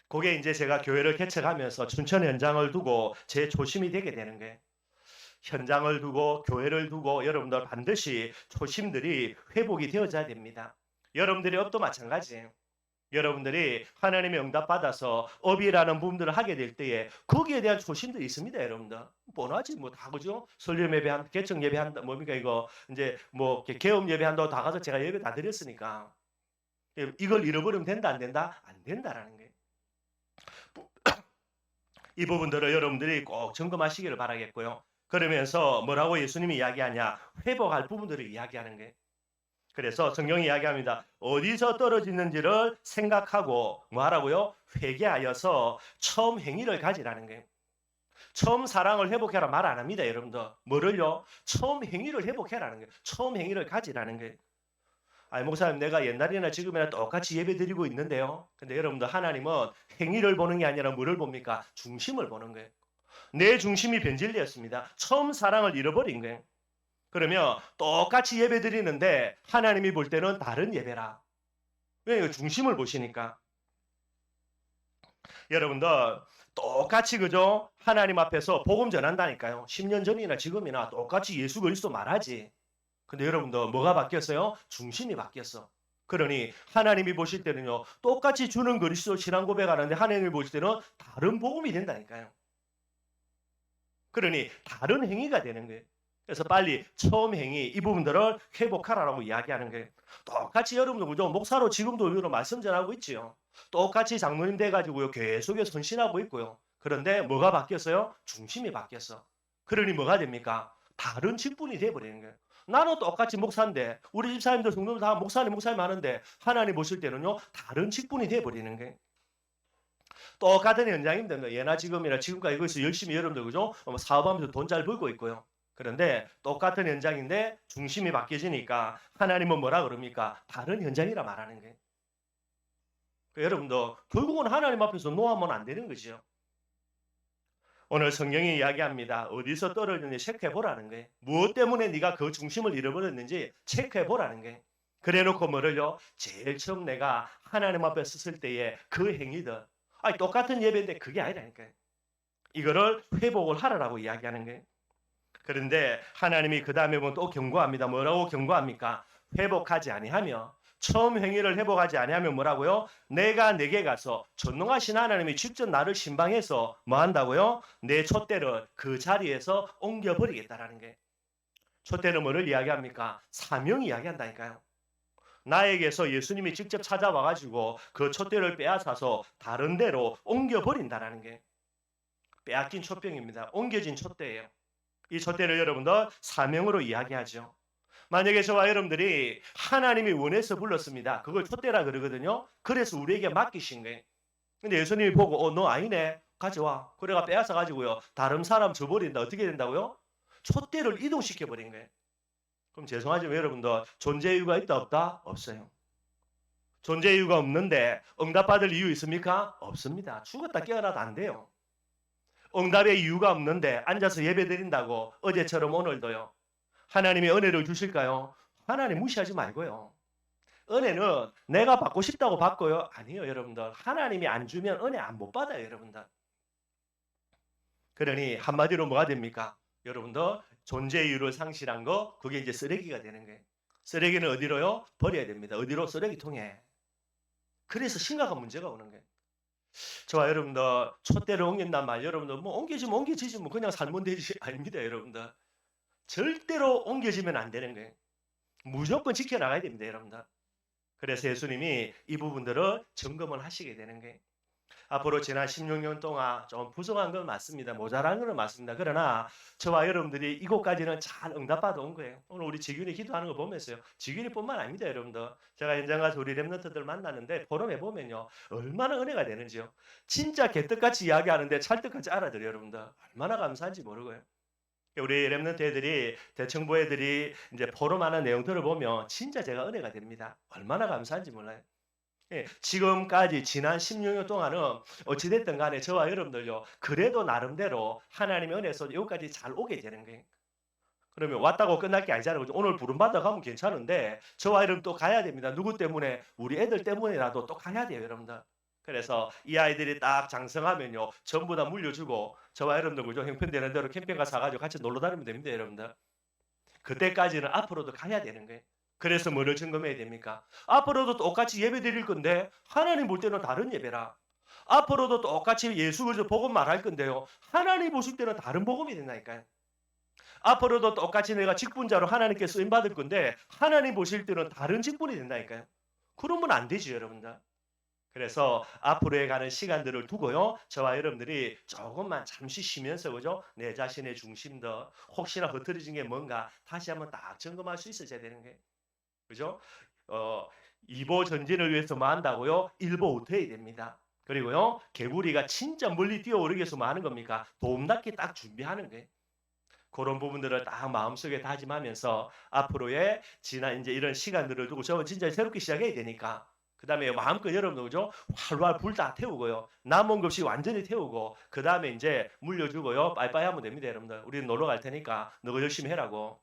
그게 이제 제가 교회를 개척하면서 춘천 현장을 두고 제 초심이 되게 되는 거예요. 현장을 두고 교회를 두고 여러분들 반드시 초심들이 회복이 되어져야 됩니다. 여러분들의 업도 마찬가지예요. 여러분들이 하나님의 응답 받아서 업이라는 부분들을 하게 될 때에 거기에 대한 초심들이 있습니다, 여러분들. 뻔하지 뭐 다 그죠? 설령 예배한 개척 예배한다 뭡니까 이거 이제 뭐 개업 예배한다고 다 가서 제가 예배 다 드렸으니까 이걸 잃어버리면 된다 안 된다? 안 된다라는 거예요. 이 부분들을 여러분들이 꼭 점검하시기를 바라겠고요. 그러면서 뭐라고 예수님이 이야기하냐? 회복할 부분들을 이야기하는 거예요. 그래서 성경이 이야기합니다. 어디서 떨어지는지를 생각하고 뭐 하라고요? 회개하여서 처음 행위를 가지라는 거예요. 처음 사랑을 회복해라 말 안 합니다, 여러분들. 뭐를요? 처음 행위를 회복해라는 거예요. 처음 행위를 가지라는 거예요. 아니 목사님 내가 옛날이나 지금이나 똑같이 예배드리고 있는데요. 근데 여러분들 하나님은 행위를 보는 게 아니라 뭐를 봅니까? 중심을 보는 거예요. 내 중심이 변질되었습니다. 처음 사랑을 잃어버린 거예요. 그러면 똑같이 예배 드리는데 하나님이 볼 때는 다른 예배라. 왜? 중심을 보시니까. 여러분들 똑같이 그죠? 하나님 앞에서 복음 전한다니까요. 10년 전이나 지금이나 똑같이 예수 그리스도 말하지. 근데 여러분들 뭐가 바뀌었어요? 중심이 바뀌었어. 그러니 하나님이 보실 때는요. 똑같이 주는 그리스도 신앙 고백하는데 하나님이 보실 때는 다른 복음이 된다니까요. 그러니 다른 행위가 되는 거예요. 그래서 빨리 처음 행위 이 부분들을 회복하라고 이야기하는 거예요. 똑같이 여러분들 그죠? 목사로 지금도 여러 말씀 전하고 있지요. 똑같이 장로님 돼가지고요. 계속해서 헌신하고 있고요. 그런데 뭐가 바뀌었어요? 중심이 바뀌었어. 그러니 뭐가 됩니까? 다른 직분이 돼버리는 거예요. 나는 똑같이 목사인데 우리 집사님들 성도들 다 목사님 하는데 하나님 보실 때는요. 다른 직분이 돼버리는 거예요. 똑같은 현장입니다. 예나 지금이나 지금까지 이거에서 열심히 여러분들 그죠? 사업하면서 돈 잘 벌고 있고요. 그런데 똑같은 현장인데 중심이 바뀌어지니까 하나님은 뭐라 그럽니까? 다른 현장이라 말하는 거예요. 여러분도 결국은 하나님 앞에서 노하면 안 되는 거죠. 오늘 성경이 이야기합니다. 어디서 떨어졌는지 체크해 보라는 거예요. 무엇 때문에 네가 그 중심을 잃어버렸는지 체크해 보라는 거예요. 그래놓고 뭐를요? 제일 처음 내가 하나님 앞에 섰을 때의 그 행위들. 아니 똑같은 예배인데 그게 아니라니까요. 이거를 회복을 하라고 이야기하는 거예요. 그런데 하나님이 그 다음에 보면 또 경고합니다. 뭐라고 경고합니까? 회복하지 아니하며 처음 행위를 회복하지 아니하면 뭐라고요? 내가 내게 가서 전능하신 하나님이 직접 나를 신방해서 뭐 한다고요? 내 촛대를 그 자리에서 옮겨버리겠다라는 게 촛대는 뭐를 이야기합니까? 사명 이야기한다니까요. 나에게서 예수님이 직접 찾아와가지고 그 촛대를 빼앗아서 다른 데로 옮겨버린다라는 게 빼앗긴 촛병입니다. 옮겨진 촛대예요. 이 촛대를 여러분들 사명으로 이야기하죠. 만약에 저와 여러분들이 하나님이 원해서 불렀습니다. 그걸 촛대라 그러거든요. 그래서 우리에게 맡기신 거예요. 근데 예수님이 보고 너 아니네. 가져와. 그래가 빼앗아 가지고요. 다른 사람 줘버린다. 어떻게 된다고요? 촛대를 이동시켜 버린 거예요. 그럼 죄송하지만 여러분들 존재 이유가 있다 없다? 없어요. 존재 이유가 없는데 응답받을 이유 있습니까? 없습니다. 죽었다 깨어나도 안 돼요. 응답의 이유가 없는데 앉아서 예배드린다고 어제처럼 오늘도요. 하나님이 은혜를 주실까요? 하나님 무시하지 말고요. 은혜는 내가 받고 싶다고 받고요. 아니요, 여러분들. 하나님이 안 주면 은혜 안 못 받아요, 여러분들. 그러니 한마디로 뭐가 됩니까? 여러분들 존재 이유를 상실한 거 그게 이제 쓰레기가 되는 거예요. 쓰레기는 어디로요? 버려야 됩니다. 어디로? 쓰레기통에. 그래서 심각한 문제가 오는 거예요. 저와 여러분들 촛대를 옮긴단 말 여러분들 뭐 옮겨지면 옮겨지지 뭐 그냥 살면 되지 아닙니다 여러분들. 절대로 옮겨지면 안 되는 거예요. 무조건 지켜나가야 됩니다 여러분들. 그래서 예수님이 이 부분들을 점검을 하시게 되는 거예요. 앞으로 지난 16년 동안 좀 부족한 건 맞습니다. 모자란 건 맞습니다. 그러나 저와 여러분들이 이곳까지는 잘 응답받아 온 거예요. 오늘 우리 지균이 기도하는 거 보면서요. 지균이뿐만 아닙니다, 여러분들. 제가 현장 가서 우리 랩런트들 만났는데 포럼에 보면요. 얼마나 은혜가 되는지요. 진짜 개떡같이 이야기하는데 찰떡같이 알아들어요, 여러분들. 얼마나 감사한지 모르고요. 우리 랩런트 애들이 대청부 애들이 이제 포럼하는 내용들을 보면 진짜 제가 은혜가 됩니다. 얼마나 감사한지 몰라요. 예, 지금까지 지난 16년 동안은 어찌됐든 간에 저와 여러분들요, 그래도 나름대로 하나님의 은혜에서 여기까지 잘 오게 되는 거예요. 그러면 왔다고 끝날 게 아니잖아요. 그죠? 오늘 부름받아 가면 괜찮은데 저와 여러분 또 가야 됩니다. 누구 때문에? 우리 애들 때문에라도 또 가야 돼요, 여러분들. 그래서 이 아이들이 딱 장성하면요, 전부 다 물려주고 저와 여러분들 그죠? 형편되는 대로 캠핑카 사가지고 같이 놀러 다니면 됩니다, 여러분들. 그때까지는 앞으로도 가야 되는 거예요. 그래서 뭐를 점검해야 됩니까? 앞으로도 똑같이 예배 드릴 건데 하나님 볼 때는 다른 예배라. 앞으로도 똑같이 예수 그리스도 복음 말할 건데요. 하나님 보실 때는 다른 복음이 된다니까요. 앞으로도 똑같이 내가 직분자로 하나님께 쓰임 받을 건데 하나님 보실 때는 다른 직분이 된다니까요. 그러면 안 되죠, 여러분들. 그래서 앞으로에 가는 시간들을 두고요. 저와 여러분들이 조금만 잠시 쉬면서 그죠? 내 자신의 중심도 혹시나 흐트러진 게 뭔가 다시 한번 딱 점검할 수 있어야 되는 거예요. 그죠? 어, 2보 전진을 위해서 뭐 한다고요? 1보 후퇴해야 됩니다. 그리고요, 개구리가 진짜 멀리 뛰어오르기 위해서 뭐 하는 겁니까? 도움닫기 딱 준비하는 거예요. 그런 부분들을 딱 마음속에 다짐하면서 앞으로의 지난 이제 이런 시간들을 두고 저 진짜 새롭게 시작해야 되니까 그 다음에 마음껏 여러분 그죠? 활활 불 다 태우고요. 남은 것이 완전히 태우고 그 다음에 이제 물려주고요. 빠이빠이 하면 됩니다 여러분들. 우리는 놀러 갈 테니까 너가 열심히 해라고.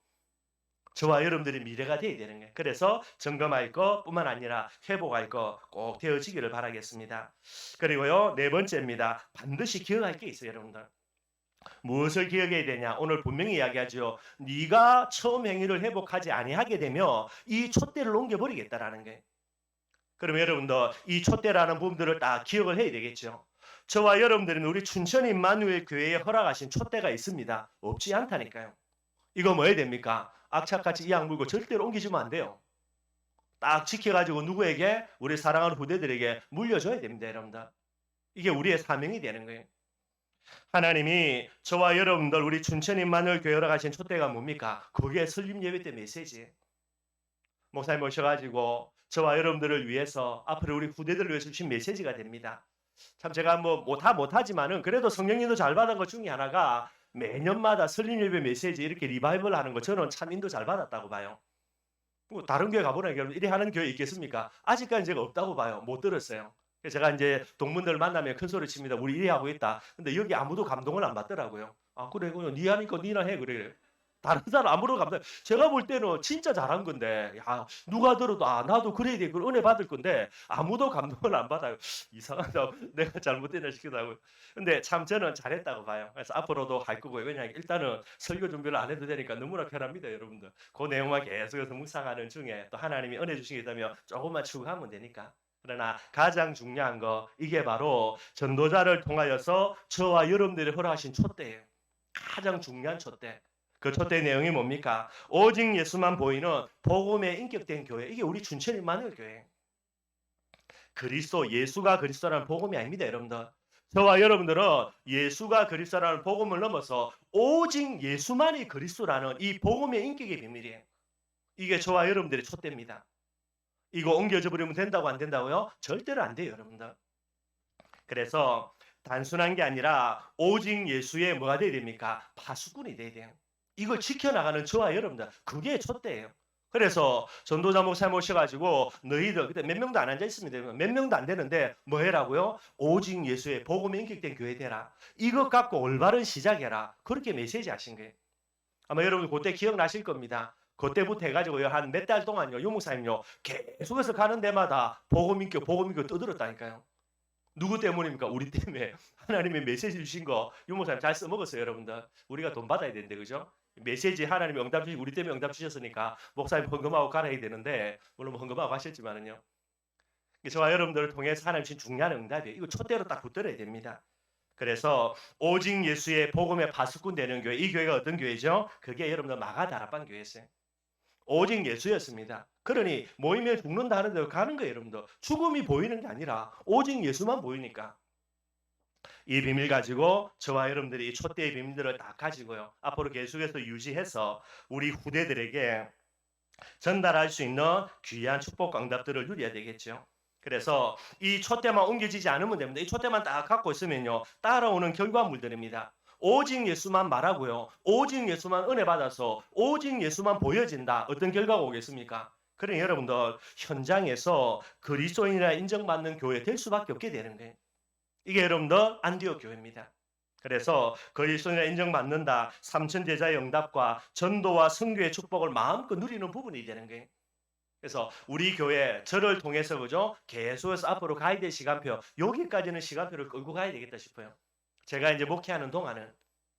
저와 여러분들의 미래가 되어야 되는 거예요. 그래서 점검할 것뿐만 아니라 회복할 것 꼭 되어지기를 바라겠습니다. 그리고요, 네 번째입니다. 반드시 기억할 게 있어요, 여러분들. 무엇을 기억해야 되냐? 오늘 분명히 이야기하죠. 네가 처음 행위를 회복하지 아니하게 되면 이 촛대를 옮겨버리겠다라는 거예요. 그럼 여러분들 이 촛대라는 부분들을 다 기억을 해야 되겠죠. 저와 여러분들은 우리 춘천 임마누엘 교회에 허락하신 촛대가 있습니다. 없지 않다니까요. 이거 뭐 해야 됩니까? 악착같이 이악 물고 절대로 옮기시면 안 돼요. 딱 지켜가지고 누구에게? 우리 사랑하는 후대들에게 물려줘야 됩니다, 여러분들. 이게 우리의 사명이 되는 거예요. 하나님이 저와 여러분들 우리 춘천인만을 교회로 가신 촛대가 뭡니까? 그게 설립 예배 때 메시지. 목사님 모셔가지고 저와 여러분들을 위해서 앞으로 우리 후대들을 위해서 주신 메시지가 됩니다. 참 제가 뭐 다 못하지만은 그래도 성령님도 잘 받은 것 중에 하나가 매년마다 설립 예배 메시지 이렇게 리바이벌 하는 거 저는 참 인도 잘 받았다고 봐요. 뭐 다른 교회 가보나 여러분 이래 하는 교회 있겠습니까? 아직까지 제가 없다고 봐요. 못 들었어요. 그래서 제가 이제 동문들 만나면 큰 소리 칩니다. 우리 이래 하고 있다. 근데 여기 아무도 감동을 안 받더라고요. 아 그래 그냥 니 하니까 니나 해 그래. 다른 사람 아무도 감동. 제가 볼 때는 진짜 잘한 건데 야 누가 들어도 아 나도 그래야 돼. 그 은혜 받을 건데 아무도 감동을 안 받아요. 이상하다. 내가 잘못했나 싶기도 하고. 근데 참 저는 잘했다고 봐요. 그래서 앞으로도 할 거고요. 왜냐하면 일단은 설교 준비를 안 해도 되니까 너무나 편합니다, 여러분들. 그 내용만 계속해서 묵상하는 중에 또 하나님이 은혜 주신 게 있다면 조금만 추구하면 되니까. 그러나 가장 중요한 거 이게 바로 전도자를 통하여서 저와 여러분들이 허락하신 촛대예요. 가장 중요한 촛대. 그 촛대 내용이 뭡니까? 오직 예수만 보이는 복음에 인격된 교회. 이게 우리 춘천 임마누엘 교회. 그리스도 예수가 그리스도라는 복음이 아닙니다, 여러분들. 저와 여러분들은 예수가 그리스도라는 복음을 넘어서 오직 예수만이 그리스도라는 이 복음의 인격의 비밀이에요. 이게 저와 여러분들의 촛대입니다. 이거 옮겨져 버리면 된다고 안 된다고요? 절대로 안 돼요, 여러분들. 그래서 단순한 게 아니라 오직 예수의 뭐가 돼야 됩니까? 파수꾼이 돼야 돼요. 이걸 지켜나가는 저와 여러분들 그게 촛대예요. 그래서 전도자 목사 모셔가지고 너희들 그때 몇 명도 안 앉아 있습니다. 몇 명도 안 되는데 뭐 해라고요? 오직 예수의 복음에 인격된 교회 되라. 이것 갖고 올바른 시작해라. 그렇게 메시지 하신 거예요. 아마 여러분 그때 기억나실 겁니다. 그때부터 해가지고요 한 몇 달 동안요 유목사님요 계속해서 가는 데마다 복음인교 떠들었다니까요. 누구 때문입니까? 우리 때문에 하나님의 메시지 주신 거 유목사님 잘 써먹었어요 여러분들. 우리가 돈 받아야 되는데 그죠? 메시지 하나님이 응답 주시 우리 때문에 응답 주셨으니까 목사님 헌금하고 갈아야 되는데 물론 헌금하고 하셨지만은요. 저와 여러분들을 통해서 하나님 주신 중요한 응답이에요. 이거 촛대로 딱 붙들어야 됩니다. 그래서 오직 예수의 복음의 파수꾼 되는 교회, 이 교회가 어떤 교회죠? 그게 여러분들 마가다락방 교회였어요. 오직 예수였습니다. 그러니 모이면 죽는다 하는 대로 가는 거예요, 여러분들. 죽음이 보이는 게 아니라 오직 예수만 보이니까. 이 비밀 가지고 저와 여러분들이 이 촛대의 비밀들을 다 가지고요. 앞으로 계속해서 유지해서 우리 후대들에게 전달할 수 있는 귀한 축복 응답들을 누려야 되겠죠. 그래서 이 촛대만 옮겨지지 않으면 됩니다. 이 촛대만 딱 갖고 있으면요. 따라오는 결과물들입니다. 오직 예수만 말하고요. 오직 예수만 은혜 받아서 오직 예수만 보여진다. 어떤 결과가 오겠습니까? 그러니 여러분들 현장에서 그리스도인이라 인정받는 교회 될 수밖에 없게 되는 거예요. 이게 여러분들 안디옥 교회입니다. 그래서 그리스도인이라 인정받는다. 삼천제자의 응답과 전도와 선교의 축복을 마음껏 누리는 부분이 되는 거예요. 그래서 우리 교회 저를 통해서 그죠? 계속해서 앞으로 가야 될 시간표, 여기까지는 시간표를 끌고 가야 되겠다 싶어요. 제가 이제 목회하는 동안은.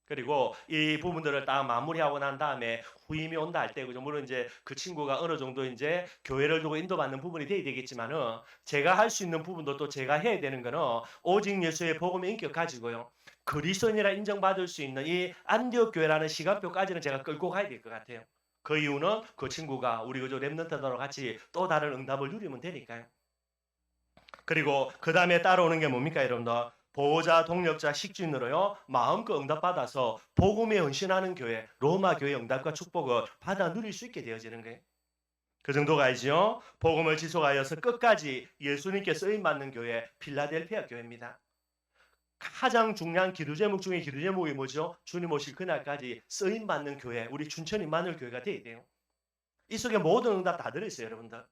그리고 이 부분들을 딱 마무리하고 난 다음에 후임이 온다 할 때, 그죠? 물론 이제 그 친구가 어느 정도 이제 교회를 두고 인도받는 부분이 돼야 되겠지만은 제가 할 수 있는 부분도 또 제가 해야 되는 거는 오직 예수의 복음의 인격 가지고요. 그리스도인이라 인정받을 수 있는 이 안디옥 교회라는 시간표까지는 제가 끌고 가야 될 것 같아요. 그 이유는 그 친구가 우리 그저 랩런트들과 같이 또 다른 응답을 누리면 되니까요. 그리고 그 다음에 따라오는 게 뭡니까, 여러분들? 보호자, 동력자, 식주인으로요 마음껏 응답받아서 복음에 헌신하는 교회, 로마 교회 응답과 축복을 받아 누릴 수 있게 되어지는 거예요. 그 정도가 아니죠. 복음을 지속하여서 끝까지 예수님께 쓰임받는 교회, 필라델피아 교회입니다. 가장 중요한 기도 제목 중에 기도 제목이 뭐죠? 주님 오실 그날까지 쓰임받는 교회, 우리 춘천 임마누엘 교회가 돼야 돼요. 이 속에 모든 응답 다 들어있어요, 여러분들.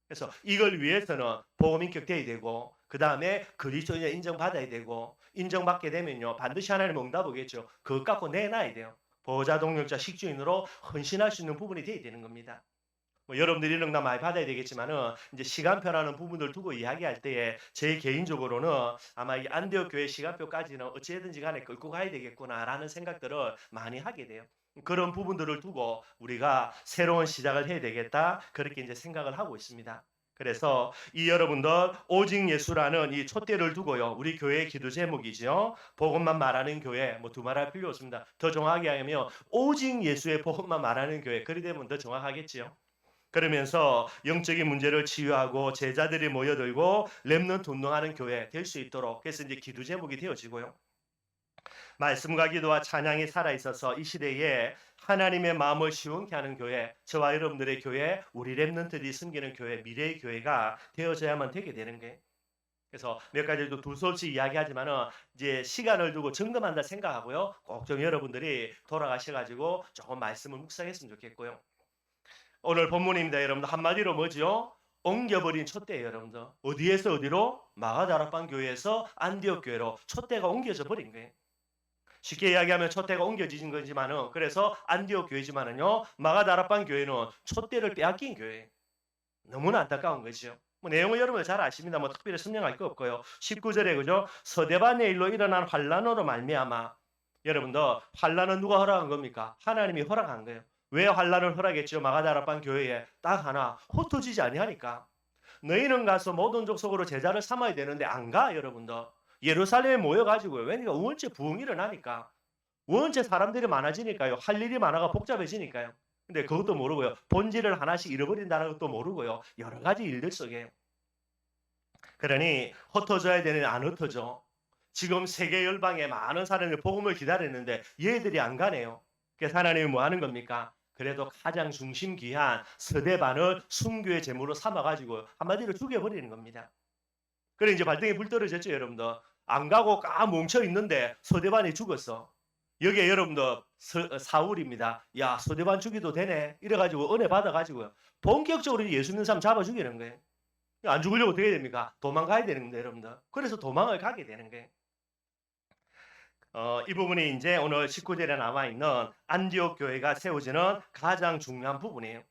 그래서 이걸 위해서는 복음 인격돼야 되고, 그 다음에 그리스도인을 인정받아야 되고, 인정받게 되면요 반드시 하나님 응답 오겠죠. 그것 갖고 내놔야 돼요. 보호자, 동력자, 식주인으로 헌신할 수 있는 부분이 돼야 되는 겁니다. 뭐 여러분들이 이런 응답 많이 받아야 되겠지만은 이제 시간표라는 부분을 두고 이야기할 때에 제 개인적으로는 아마 이 안디옥 교회 시간표까지는 어찌든지 간에 끌고 가야 되겠구나라는 생각들을 많이 하게 돼요. 그런 부분들을 두고 우리가 새로운 시작을 해야 되겠다 그렇게 이제 생각을 하고 있습니다. 그래서 이 여러분들 오직 예수라는 이 촛대를 두고요. 우리 교회의 기도 제목이죠. 복음만 말하는 교회 뭐 두말할 필요 없습니다. 더 정확하게 하면 오직 예수의 복음만 말하는 교회. 그리 되면 더 정확하겠지요. 그러면서 영적인 문제를 치유하고 제자들이 모여들고 렘넌트 운동하는 교회 될 수 있도록 그래서 이제 기도 제목이 되어지고요. 말씀과 기도와 찬양이 살아있어서 이 시대에 하나님의 마음을 시원케 하는 교회, 저와 여러분들의 교회, 우리 렘넌트들이 섬기는 교회, 미래의 교회가 되어져야만 되게 되는 거예요. 그래서 몇 가지도 두 수없이 이야기하지만은 이제 시간을 두고 점검한다 생각하고요. 꼭 좀 여러분들이 돌아가셔가지고 조금 말씀을 묵상했으면 좋겠고요. 오늘 본문입니다, 여러분들. 한마디로 뭐죠? 옮겨버린 촛대예요, 여러분들. 어디에서 어디로? 마가다락방 교회에서 안디옥 교회로 촛대가 옮겨져 버린 거예요. 쉽게 이야기하면 촛대가 옮겨진 거지만은 그래서 안디옥 교회지만은요 마가다락방 교회는 촛대를 빼앗긴 교회. 너무나 안타까운 거죠. 뭐 내용은 여러분 잘 아십니다. 뭐 특별히 설명할 거 없고요. 19절에 그죠? 서대반의 일로 일어난 환란으로 말미암아 여러분들 환란은 누가 허락한 겁니까? 하나님이 허락한 거예요. 왜 환란을 허락했죠? 마가다락방 교회에 딱 하나 흩어지지 아니하니까. 너희는 가서 모든 족속으로 제자를 삼아야 되는데 안 가, 여러분들. 예루살렘에 모여가지고요. 왜냐면 원체 부흥이 일어나니까. 원체 사람들이 많아지니까요. 할 일이 많아가 복잡해지니까요. 근데 그것도 모르고요. 본질을 하나씩 잃어버린다는 것도 모르고요. 여러 가지 일들 속에. 그러니 흩어져야 되는 안 흩어져. 지금 세계 열방에 많은 사람이 복음을 기다리는데 얘들이 안 가네요. 그래서 하나님이 뭐 하는 겁니까? 그래도 가장 중심 귀한 서대반을 순교의 제물로 삼아가지고 한마디로 죽여버리는 겁니다. 그래 이제 발등에 불 떨어졌죠, 여러분들. 안 가고 까 뭉쳐 있는데 서대반이 죽었어. 여기에 여러분들 사울입니다. 야, 서대반 죽이도 되네. 이래가지고 은혜 받아가지고요. 본격적으로 예수 믿는 사람 잡아 죽이는 거예요. 안 죽으려고 어떻게 됩니까? 도망가야 되는 겁니다, 여러분들. 그래서 도망을 가게 되는 거예요. 이 부분이 이제 오늘 19절에 남아있는 안디옥 교회가 세워지는 가장 중요한 부분이에요.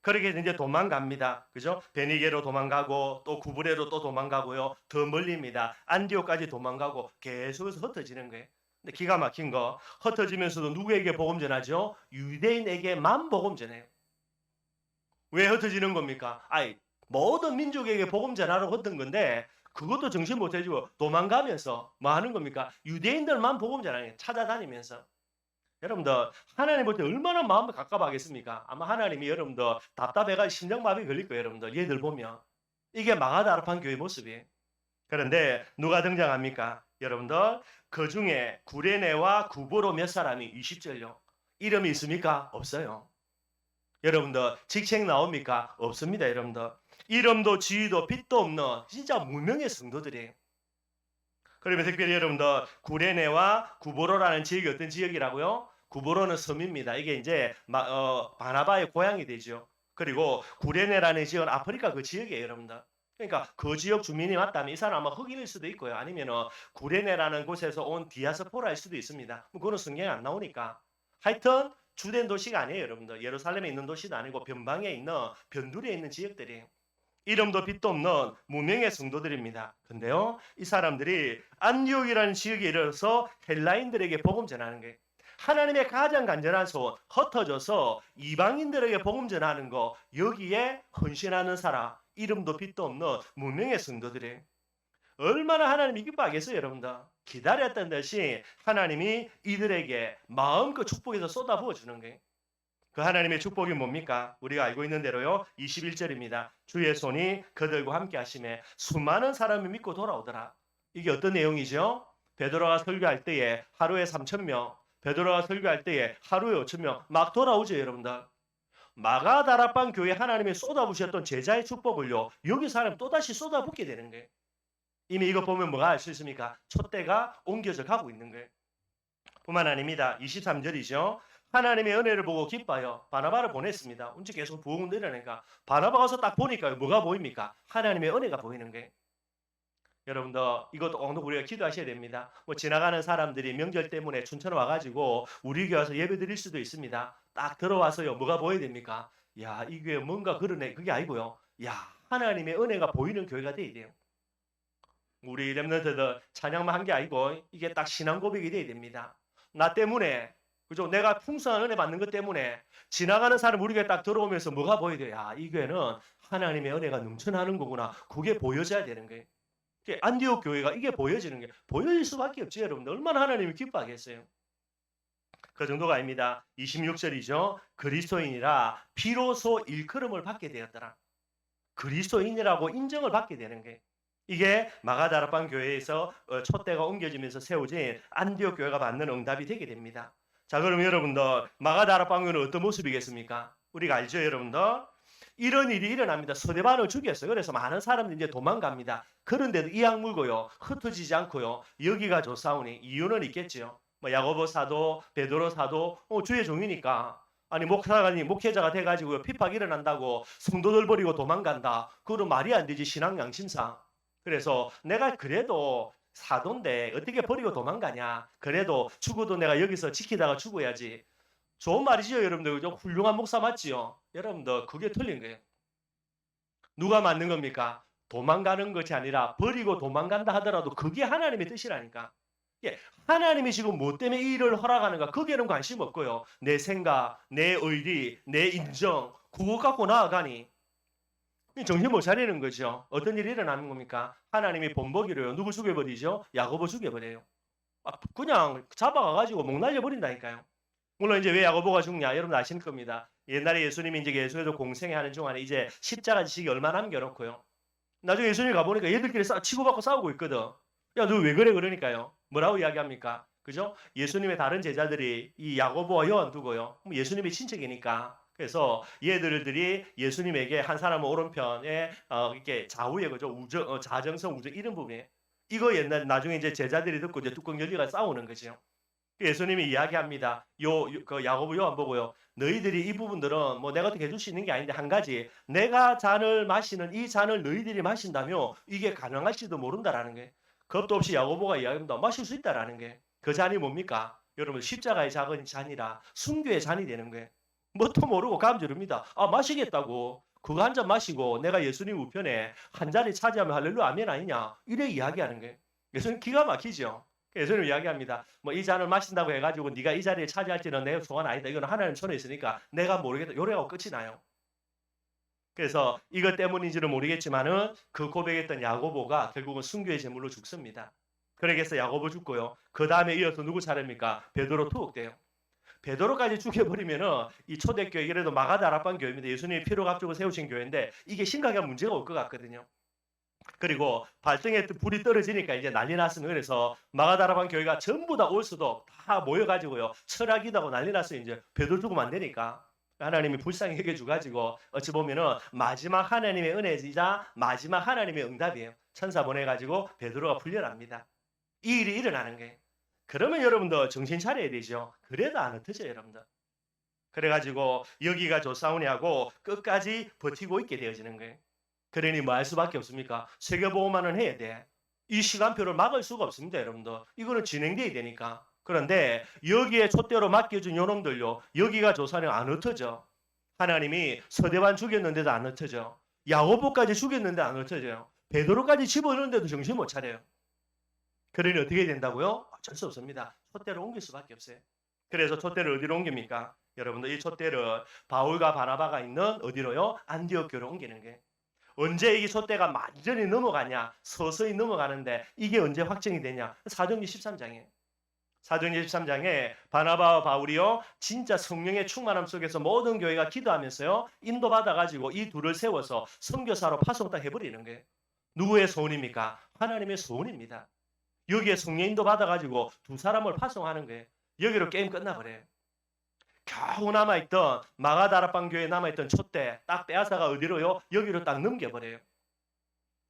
그렇게 이제 도망갑니다. 그죠? 베니게로 도망가고 또 구브레로 또 도망가고요. 더 멀리입니다. 안디옥까지 도망가고 계속해서 흩어지는 거예요. 근데 기가 막힌 거 흩어지면서도 누구에게 복음 전하죠? 유대인에게만 복음 전해요. 왜 흩어지는 겁니까? 아이 모든 민족에게 복음 전하라고 했던 건데 그것도 정신 못 차리고 도망가면서 뭐 하는 겁니까? 유대인들만 복음 전하는 게 찾아다니면서. 여러분들 하나님 볼 때 얼마나 마음이 갑갑하겠습니까? 아마 하나님이 여러분들 답답해가 심장마비 걸릴 거예요. 여러분들 얘들 보면. 이게 마가다락방 교회 모습이에요. 그런데 누가 등장합니까? 여러분들 그중에 구레네와 구보로 몇 사람이 20절요. 이름이 있습니까? 없어요. 여러분들 직책 나옵니까? 없습니다. 여러분들 이름도 지위도 빛도 없는 진짜 무명의 성도들이에요. 그러면 특별히 여러분들 구레네와 구보로라는 지역이 어떤 지역이라고요? 구보로는 섬입니다. 이게 이제 바나바의 고향이 되죠. 그리고 구레네라는 지역은 아프리카 그 지역이에요, 여러분들. 그러니까 그 지역 주민이 맞다면 이 사람 아마 흑인일 수도 있고요. 아니면 구레네라는 곳에서 온 디아스포라일 수도 있습니다. 그거는 성경에 안 나오니까. 하여튼 주된 도시가 아니에요, 여러분들. 예루살렘에 있는 도시도 아니고 변방에 있는 변두리에 있는 지역들이에요. 이름도 빛도 없는 무명의 성도들입니다. 근데요, 이 사람들이 안디옥이라는 지역에 이르러서 헬라인들에게 복음 전하는 게 하나님의 가장 간절한 소원, 흩어져서 이방인들에게 복음 전하는 거 여기에 헌신하는 사람, 이름도 빛도 없는 무명의 성도들이 얼마나 하나님이 기뻐하겠어요, 여러분들. 기다렸던 듯이 하나님이 이들에게 마음껏 축복해서 쏟아부어 주는 거예요. 그 하나님의 축복이 뭡니까? 우리가 알고 있는 대로요. 21절입니다. 주의 손이 그들과 함께 하심에 수많은 사람이 믿고 돌아오더라. 이게 어떤 내용이죠? 베드로가 설교할 때에 하루에 3,000명, 베드로가 설교할 때에 하루에 5,000명 막 돌아오죠, 여러분들. 마가다락방 교회 하나님이 쏟아부으셨던 제자의 축복을요. 여기 사람 또다시 쏟아붓게 되는 거예요. 이미 이거 보면 뭐가 알 수 있습니까? 촛대가 옮겨져 가고 있는 거예요. 뿐만 아닙니다. 23절이죠. 하나님의 은혜를 보고 기뻐요. 바나바를 보냈습니다. 언제 계속 부흥 내려니까 바나바 가서 딱 보니까 뭐가 보입니까? 하나님의 은혜가 보이는 게. 여러분들 이것도 오늘 우리가 기도하셔야 됩니다. 뭐 지나가는 사람들이 명절 때문에 춘천 와가지고 우리 교회 와서 예배 드릴 수도 있습니다. 딱 들어와서요. 뭐가 보여야 됩니까? 야, 이 교회 뭔가 그러네. 그게 아니고요. 야, 하나님의 은혜가 보이는 교회가 돼야 돼요. 우리 렘넌트들 찬양만 한 게 아니고 이게 딱 신앙 고백이 돼야 됩니다. 나 때문에 그죠? 내가 풍성한 은혜 받는 것 때문에 지나가는 사람 우리 교회 딱 들어오면서 뭐가 보여야 돼요? 야, 이 교회는 하나님의 은혜가 넘쳐나는 거구나. 그게 보여져야 되는 거예요. 안디옥 교회가 이게 보여지는 게 보여질 수밖에 없지, 여러분들. 얼마나 하나님이 기뻐하겠어요. 그 정도가 아닙니다. 26절이죠. 그리스도인이라 비로소 일컬음을 받게 되었더라. 그리스도인이라고 인정을 받게 되는 게 이게 마가다락방 교회에서 촛대가 옮겨지면서 세워진 안디옥 교회가 받는 응답이 되게 됩니다. 자, 그럼 여러분들 마가다락방 교회는 어떤 모습이겠습니까? 우리가 알죠, 여러분들? 이런 일이 일어납니다. 서대반을 죽였어요. 그래서 많은 사람들이 이제 도망갑니다. 그런데도 이악 물고요. 흩어지지 않고요. 여기가 좋사오니 이유는 있겠죠. 뭐 야고보 사도, 베드로 사도 주의 종이니까 아니 목회자가 돼가지고 핍박 일어난다고 성도들 버리고 도망간다. 그건 말이 안 되지 신앙 양심상. 그래서 내가 그래도 사도인데 어떻게 버리고 도망가냐. 그래도 죽어도 내가 여기서 지키다가 죽어야지. 좋은 말이지요, 여러분들. 그죠? 훌륭한 목사 맞지요? 여러분들 그게 틀린 거예요. 누가 맞는 겁니까? 도망가는 것이 아니라 버리고 도망간다 하더라도 그게 하나님의 뜻이라니까. 예, 하나님이 지금 뭐 때문에 이 일을 허락하는가 거기에는 관심 없고요. 내 생각, 내 의리, 내 인정 그거 갖고 나아가니 정신 못 차리는 거죠. 어떤 일이 일어나는 겁니까? 하나님이 본보기로요. 누구 죽여버리죠? 야고보 죽여버려요. 그냥 잡아가가지고 목 날려버린다니까요. 물론 이제 왜 야고보가 죽냐? 여러분 아실 겁니다. 옛날에 예수님이 이제 예수에도 공생하는 중간에 이제 십자가 지식이 얼마 남겨놓고요. 나중에 예수님 가보니까 얘들끼리 치고받고 싸우고 있거든. 야, 너 왜 그래? 그러니까요. 뭐라고 이야기합니까? 그죠? 예수님의 다른 제자들이 이 야고보와 요한 두고요. 예수님의 친척이니까. 그래서 얘들이 예수님에게 한 사람은 오른편에 이렇게 좌우에 그죠? 자정성 우정 이런 부분에 이거 옛날 나중에 이제 제자들이 듣고 이제 뚜껑 열리가 싸우는 거죠. 예수님이 이야기합니다. 그 야고보 요한 보고요. 너희들이 이 부분들은 뭐 내가 어떻게 해줄 수 있는 게 아닌데 한 가지 내가 잔을 마시는 이 잔을 너희들이 마신다면 이게 가능할지도 모른다라는 게 겁도 없이 야고보가 이야기합니다. 마실 수 있다라는 게 그 잔이 뭡니까? 여러분 십자가의 작은 잔이라 순교의 잔이 되는 거예요. 뭣도 모르고 감주릅니다. 마시겠다고 그거 한 잔 마시고 내가 예수님 우편에 한 자리 차지하면 할렐루야 아멘 아니냐 이래 이야기하는 거예요. 예수님 기가 막히죠. 예수님 이야기합니다. 뭐 이 잔을 마신다고 해가지고 네가 이 자리를 차지할지는 내 소원 아니다. 이건 하나님 손에 있으니까 내가 모르겠다. 요래하고 끝이 나요. 그래서 이것 때문인지는 모르겠지만은 그 고백했던 야고보가 결국은 순교의 제물로 죽습니다. 그러겠어 야고보 죽고요. 그 다음에 이어서 누구 차례입니까? 베드로 투옥돼요. 베드로까지 죽여버리면은 이 초대교회 이래도 마가다락방 교회입니다. 예수님이 피로 앞두고 세우신 교회인데 이게 심각한 문제가 올 것 같거든요. 그리고 발등에 불이 떨어지니까 이제 난리 났으면 그래서 마가다락방 교회가 전부 다 올 수도 다 모여가지고요. 철학이다고 난리 났어요. 이제 베드로 죽으면 안 되니까. 하나님이 불쌍히 여겨주가지고 어찌 보면은 마지막 하나님의 은혜이자 마지막 하나님의 응답이에요. 천사 보내가지고 베드로가 풀려납니다. 이 일이 일어나는 거예요. 그러면 여러분도 정신 차려야 되죠. 그래도 안 흩어져요, 여러분들. 그래가지고 여기가 조사오냐고 끝까지 버티고 있게 되어지는 거예요. 그러니 뭐 할 수밖에 없습니까? 세계보고만은 해야 돼. 이 시간표를 막을 수가 없습니다, 여러분들. 이거는 진행돼야 되니까. 그런데 여기에 촛대로 맡겨준 요놈들요. 여기가 조사는 안 흩어져. 하나님이 서대반 죽였는데도 안 흩어져. 야고보까지 죽였는데 안 흩어져요. 베드로까지 집어넣는데도 정신 못 차려요. 그러니 어떻게 된다고요? 어쩔 수 없습니다. 촛대를 옮길 수밖에 없어요. 그래서 촛대를 어디로 옮깁니까? 여러분들 이 촛대를 바울과 바나바가 있는 어디로요? 안디옥 교로 옮기는 게. 언제 이 촛대가 완전히 넘어가냐? 서서히 넘어가는데 이게 언제 확정이 되냐? 사도행전 13장에. 사도행전 13장에 바나바와 바울이요. 진짜 성령의 충만함 속에서 모든 교회가 기도하면서요. 인도받아가지고 이 둘을 세워서 선교사로 파송 딱 해버리는 거예요. 누구의 소원입니까? 하나님의 소원입니다. 여기에 성령인도 받아가지고 두 사람을 파송하는 거예요. 여기로 게임 끝나버려요. 겨우 남아있던 마가다락방 교회에 남아있던 촛대 딱 빼앗아가 어디로요? 여기로 딱 넘겨버려요.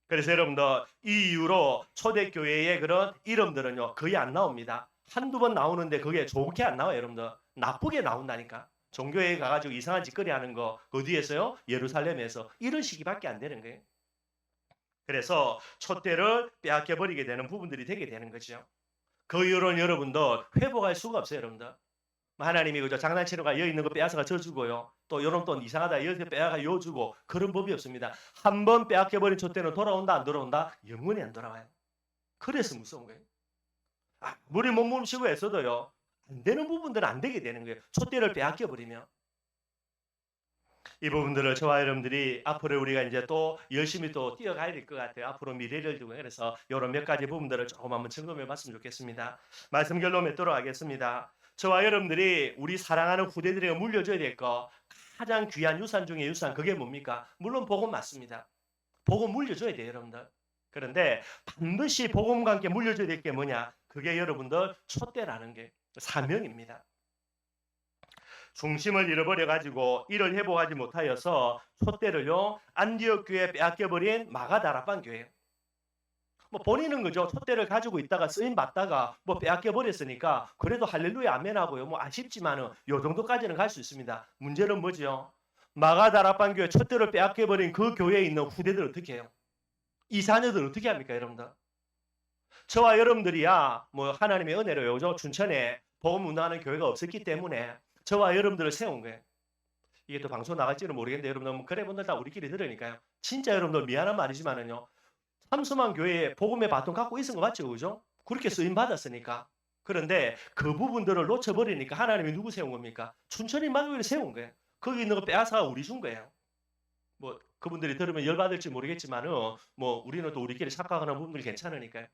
그래서 여러분들 이 이후로 초대교회의 그런 이름들은요 거의 안 나옵니다. 한두 번 나오는데 그게 좋게 안 나와요. 여러분들 나쁘게 나온다니까. 종교에 가가지고 이상한 짓거리 하는 거 어디에서요? 예루살렘에서. 이런 시기밖에 안 되는 거예요. 그래서 촛대를 빼앗겨버리게 되는 부분들이 되게 되는 거죠. 그 이후로는 여러분들 회복할 수가 없어요. 여러분들. 하나님이 그저 장난치는가 여 있는 거 빼앗아가 저 주고요. 또 요런 또 이상하다 여기서 빼앗아가 요 주고 그런 법이 없습니다. 한 번 빼앗겨버린 촛대는 돌아온다 안 돌아온다? 영원히 안 돌아와요. 그래서 무서운 거예요. 아무리 몸부림치고 애써도요. 안 되는 부분들은 안 되게 되는 거예요. 촛대를 빼앗겨버리면. 이 부분들을 저와 여러분들이 앞으로 우리가 이제 또 열심히 또 뛰어가야 될 것 같아요. 앞으로 미래를 두고 그래서 이런 몇 가지 부분들을 조금 한번 점검해 봤으면 좋겠습니다. 말씀 결론 맺도록 하겠습니다. 저와 여러분들이 우리 사랑하는 후대들에게 물려줘야 될 거 가장 귀한 유산 중에 유산 그게 뭡니까? 물론 복음 맞습니다. 복음 물려줘야 돼요, 여러분들. 그런데 반드시 복음과 함께 물려줘야 될 게 뭐냐? 그게 여러분들 촛대라는 게 사명입니다. 중심을 잃어버려가지고 이를 회복하지 못하여서 촛대를요 안디옥 교회에 빼앗겨버린 마가다락방 교회. 뭐 본인은 그죠 촛대를 가지고 있다가 쓰임 받다가 뭐 빼앗겨버렸으니까 그래도 할렐루야 아멘하고요 뭐 아쉽지만은 요 정도까지는 갈 수 있습니다. 문제는 뭐지요? 마가다락방 교회 촛대를 빼앗겨버린 그 교회에 있는 후대들 어떻게 해요? 이 자녀들 어떻게 합니까 여러분들? 저와 여러분들이야 뭐 하나님의 은혜로 요죠 춘천에 복음 운동하는 교회가 없었기 때문에 저와 여러분들을 세운 거예요. 이게 또 방송 나갈지는 모르겠는데 여러분들 그래 분들 다 우리끼리 들으니까요. 진짜 여러분들 미안한 말이지만은요. 삼수만 교회에 복음의 바통 갖고 있은 거 맞죠, 그죠? 그렇게 쓰임 받았으니까. 그런데 그 부분들을 놓쳐버리니까 하나님이 누구 세운 겁니까? 춘천인 만교회를 세운 거예요. 거기 있는 거 빼앗아 우리 준 거예요. 뭐 그분들이 들으면 열받을지 모르겠지만은 뭐 우리는 또 우리끼리 착각하는 부분들이 괜찮으니까요.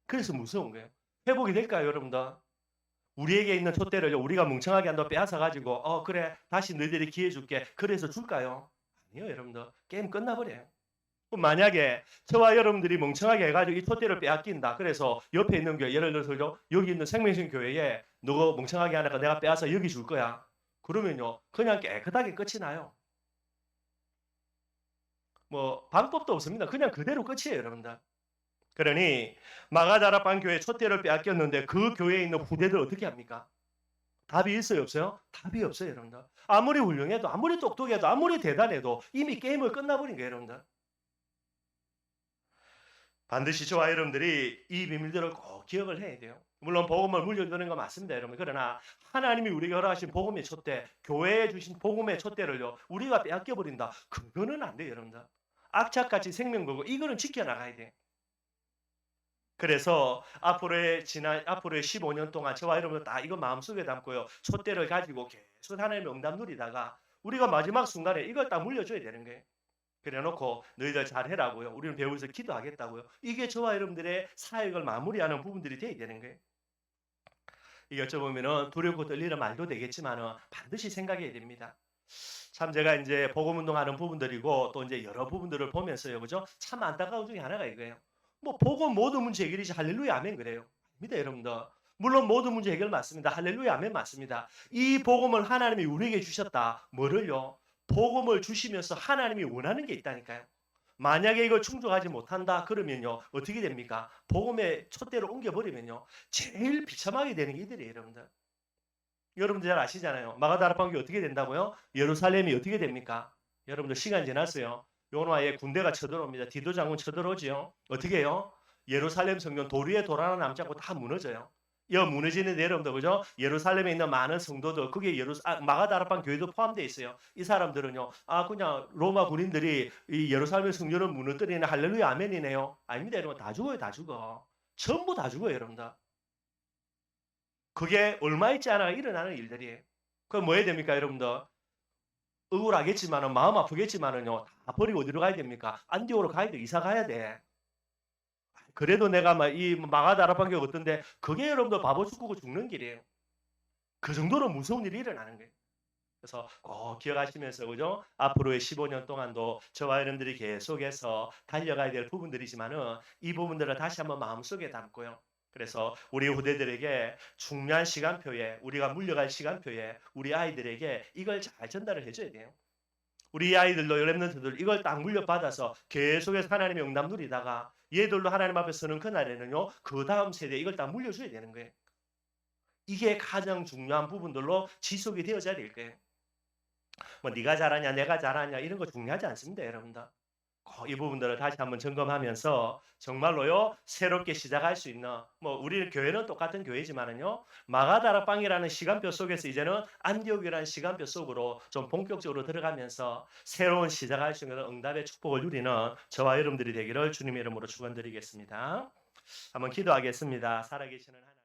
그래서 무서운 거예요. 회복이 될까요, 여러분들? 우리에게 있는 촛대를 우리가 멍청하게 한다고 빼앗아가지고 그래 다시 너희들이 기회 줄게 그래서 줄까요? 아니요 여러분들 게임 끝나버려요. 만약에 저와 여러분들이 멍청하게 해가지고 이 촛대를 빼앗긴다 그래서 옆에 있는 교회 예를 들어서 여기 있는 생명신 교회에 너가 멍청하게 하니까 내가 빼앗아 여기 줄 거야 그러면요 그냥 깨끗하게 끝이 나요. 뭐 방법도 없습니다. 그냥 그대로 끝이에요 여러분들. 그러니 마가다락방 교회 촛대를 빼앗겼는데 그 교회에 있는 후대들 어떻게 합니까? 답이 있어요 없어요? 답이 없어요 여러분들. 아무리 훌륭해도 아무리 똑똑해도 아무리 대단해도 이미 게임을 끝나버린 거예요 여러분들. 반드시 저와 여러분들이 이 비밀들을 꼭 기억을 해야 돼요. 물론 복음을 물려주는 거 맞습니다 여러분. 그러나 하나님이 우리에게 허락하신 복음의 촛대 교회에 주신 복음의 촛대를요 우리가 빼앗겨버린다. 그거는 안 돼요 여러분들. 악착같이 생명 걸고 이거는 지켜나가야 돼. 그래서 앞으로의 15년 동안 저와 여러분 다 이거 마음속에 담고요. 촛대를 가지고 계속 하나님의 응답 누리다가 우리가 마지막 순간에 이걸 딱 물려줘야 되는 거예요. 그래 놓고 너희들 잘해라고요. 우리는 배우면서 기도하겠다고요. 이게 저와 여러분들의 사역을 마무리하는 부분들이 돼야 되는 거예요. 이게 어쩌보면은 두렵고 떨리는 말도 되겠지만은 반드시 생각해야 됩니다. 참 제가 인제 복음 운동하는 부분들이고 또 인제 여러 부분들을 보면서요. 그죠? 참 안타까운 중에 하나가 이거예요. 뭐 복음 모든 문제 해결이지 할렐루야 아멘 그래요. 아닙니다 여러분들. 물론 모든 문제 해결 맞습니다. 할렐루야 아멘 맞습니다. 이 복음을 하나님이 우리에게 주셨다. 뭐를요? 복음을 주시면서 하나님이 원하는 게 있다니까요. 만약에 이걸 충족하지 못한다 그러면요. 어떻게 됩니까? 복음의 촛대로 옮겨 버리면요. 제일 비참하게 되는 게 이들이에요, 여러분들. 여러분들 잘 아시잖아요. 마가다라 방이 어떻게 된다고요? 예루살렘이 어떻게 됩니까? 여러분들 시간 지났어요. 요노아의 군대가 쳐들어옵니다. 디도 장군 쳐들어오지요. 어떻게 해요? 예루살렘 성전 돌 위에 돌 하나 남지 않고 다 무너져요. 여 무너지는데 여러분들 그죠? 예루살렘에 있는 많은 성도들 그게 마가다락방 교회도 포함되어 있어요. 이 사람들은요. 그냥 로마 군인들이 이 예루살렘 성전을 무너뜨리는 할렐루야 아멘이네요. 아닙니다. 여러분 다 죽어요. 다 죽어. 전부 다 죽어요. 여러분들. 그게 얼마 있지 않아 일어나는 일들이에요. 그럼 뭐 해야 됩니까, 여러분들? 억울하겠지만은 마음 아프겠지만은요. 다 버리고 어디로 가야 됩니까? 안디오로 가야 돼. 이사 가야 돼. 그래도 내가 막 이 마가다락방교 어떤데 그게 여러분들 바보 죽고 죽는 길이에요. 그 정도로 무서운 일이 일어나는 거예요. 그래서 꼭 기억하시면서 그죠? 앞으로의 15년 동안도 저와 여러분들이 계속해서 달려가야 될 부분들이지만은 이 부분들을 다시 한번 마음속에 담고요. 그래서 우리 후대들에게 중요한 시간표에 우리가 물려갈 시간표에 우리 아이들에게 이걸 잘 전달을 해줘야 돼요. 우리 아이들도 랩런트들 이걸 딱 물려받아서 계속해서 하나님의 응답 누리다가 얘들도 하나님 앞에 서는 그날에는요. 그 다음 세대에 이걸 딱 물려줘야 되는 거예요. 이게 가장 중요한 부분들로 지속이 되어져야 될 거예요. 뭐 네가 잘하냐 내가 잘하냐 이런 거 중요하지 않습니다. 여러분들. 꼭 이 부분들을 다시 한번 점검하면서 정말로요 새롭게 시작할 수 있는 뭐 우리 교회는 똑같은 교회지만은요 마가다락방이라는 시간표 속에서 이제는 안디옥이라는 시간표 속으로 좀 본격적으로 들어가면서 새로운 시작할 수 있는 응답의 축복을 누리는 저와 여러분들이 되기를 주님의 이름으로 축원드리겠습니다. 한번 기도하겠습니다. 살아계시는 하나님.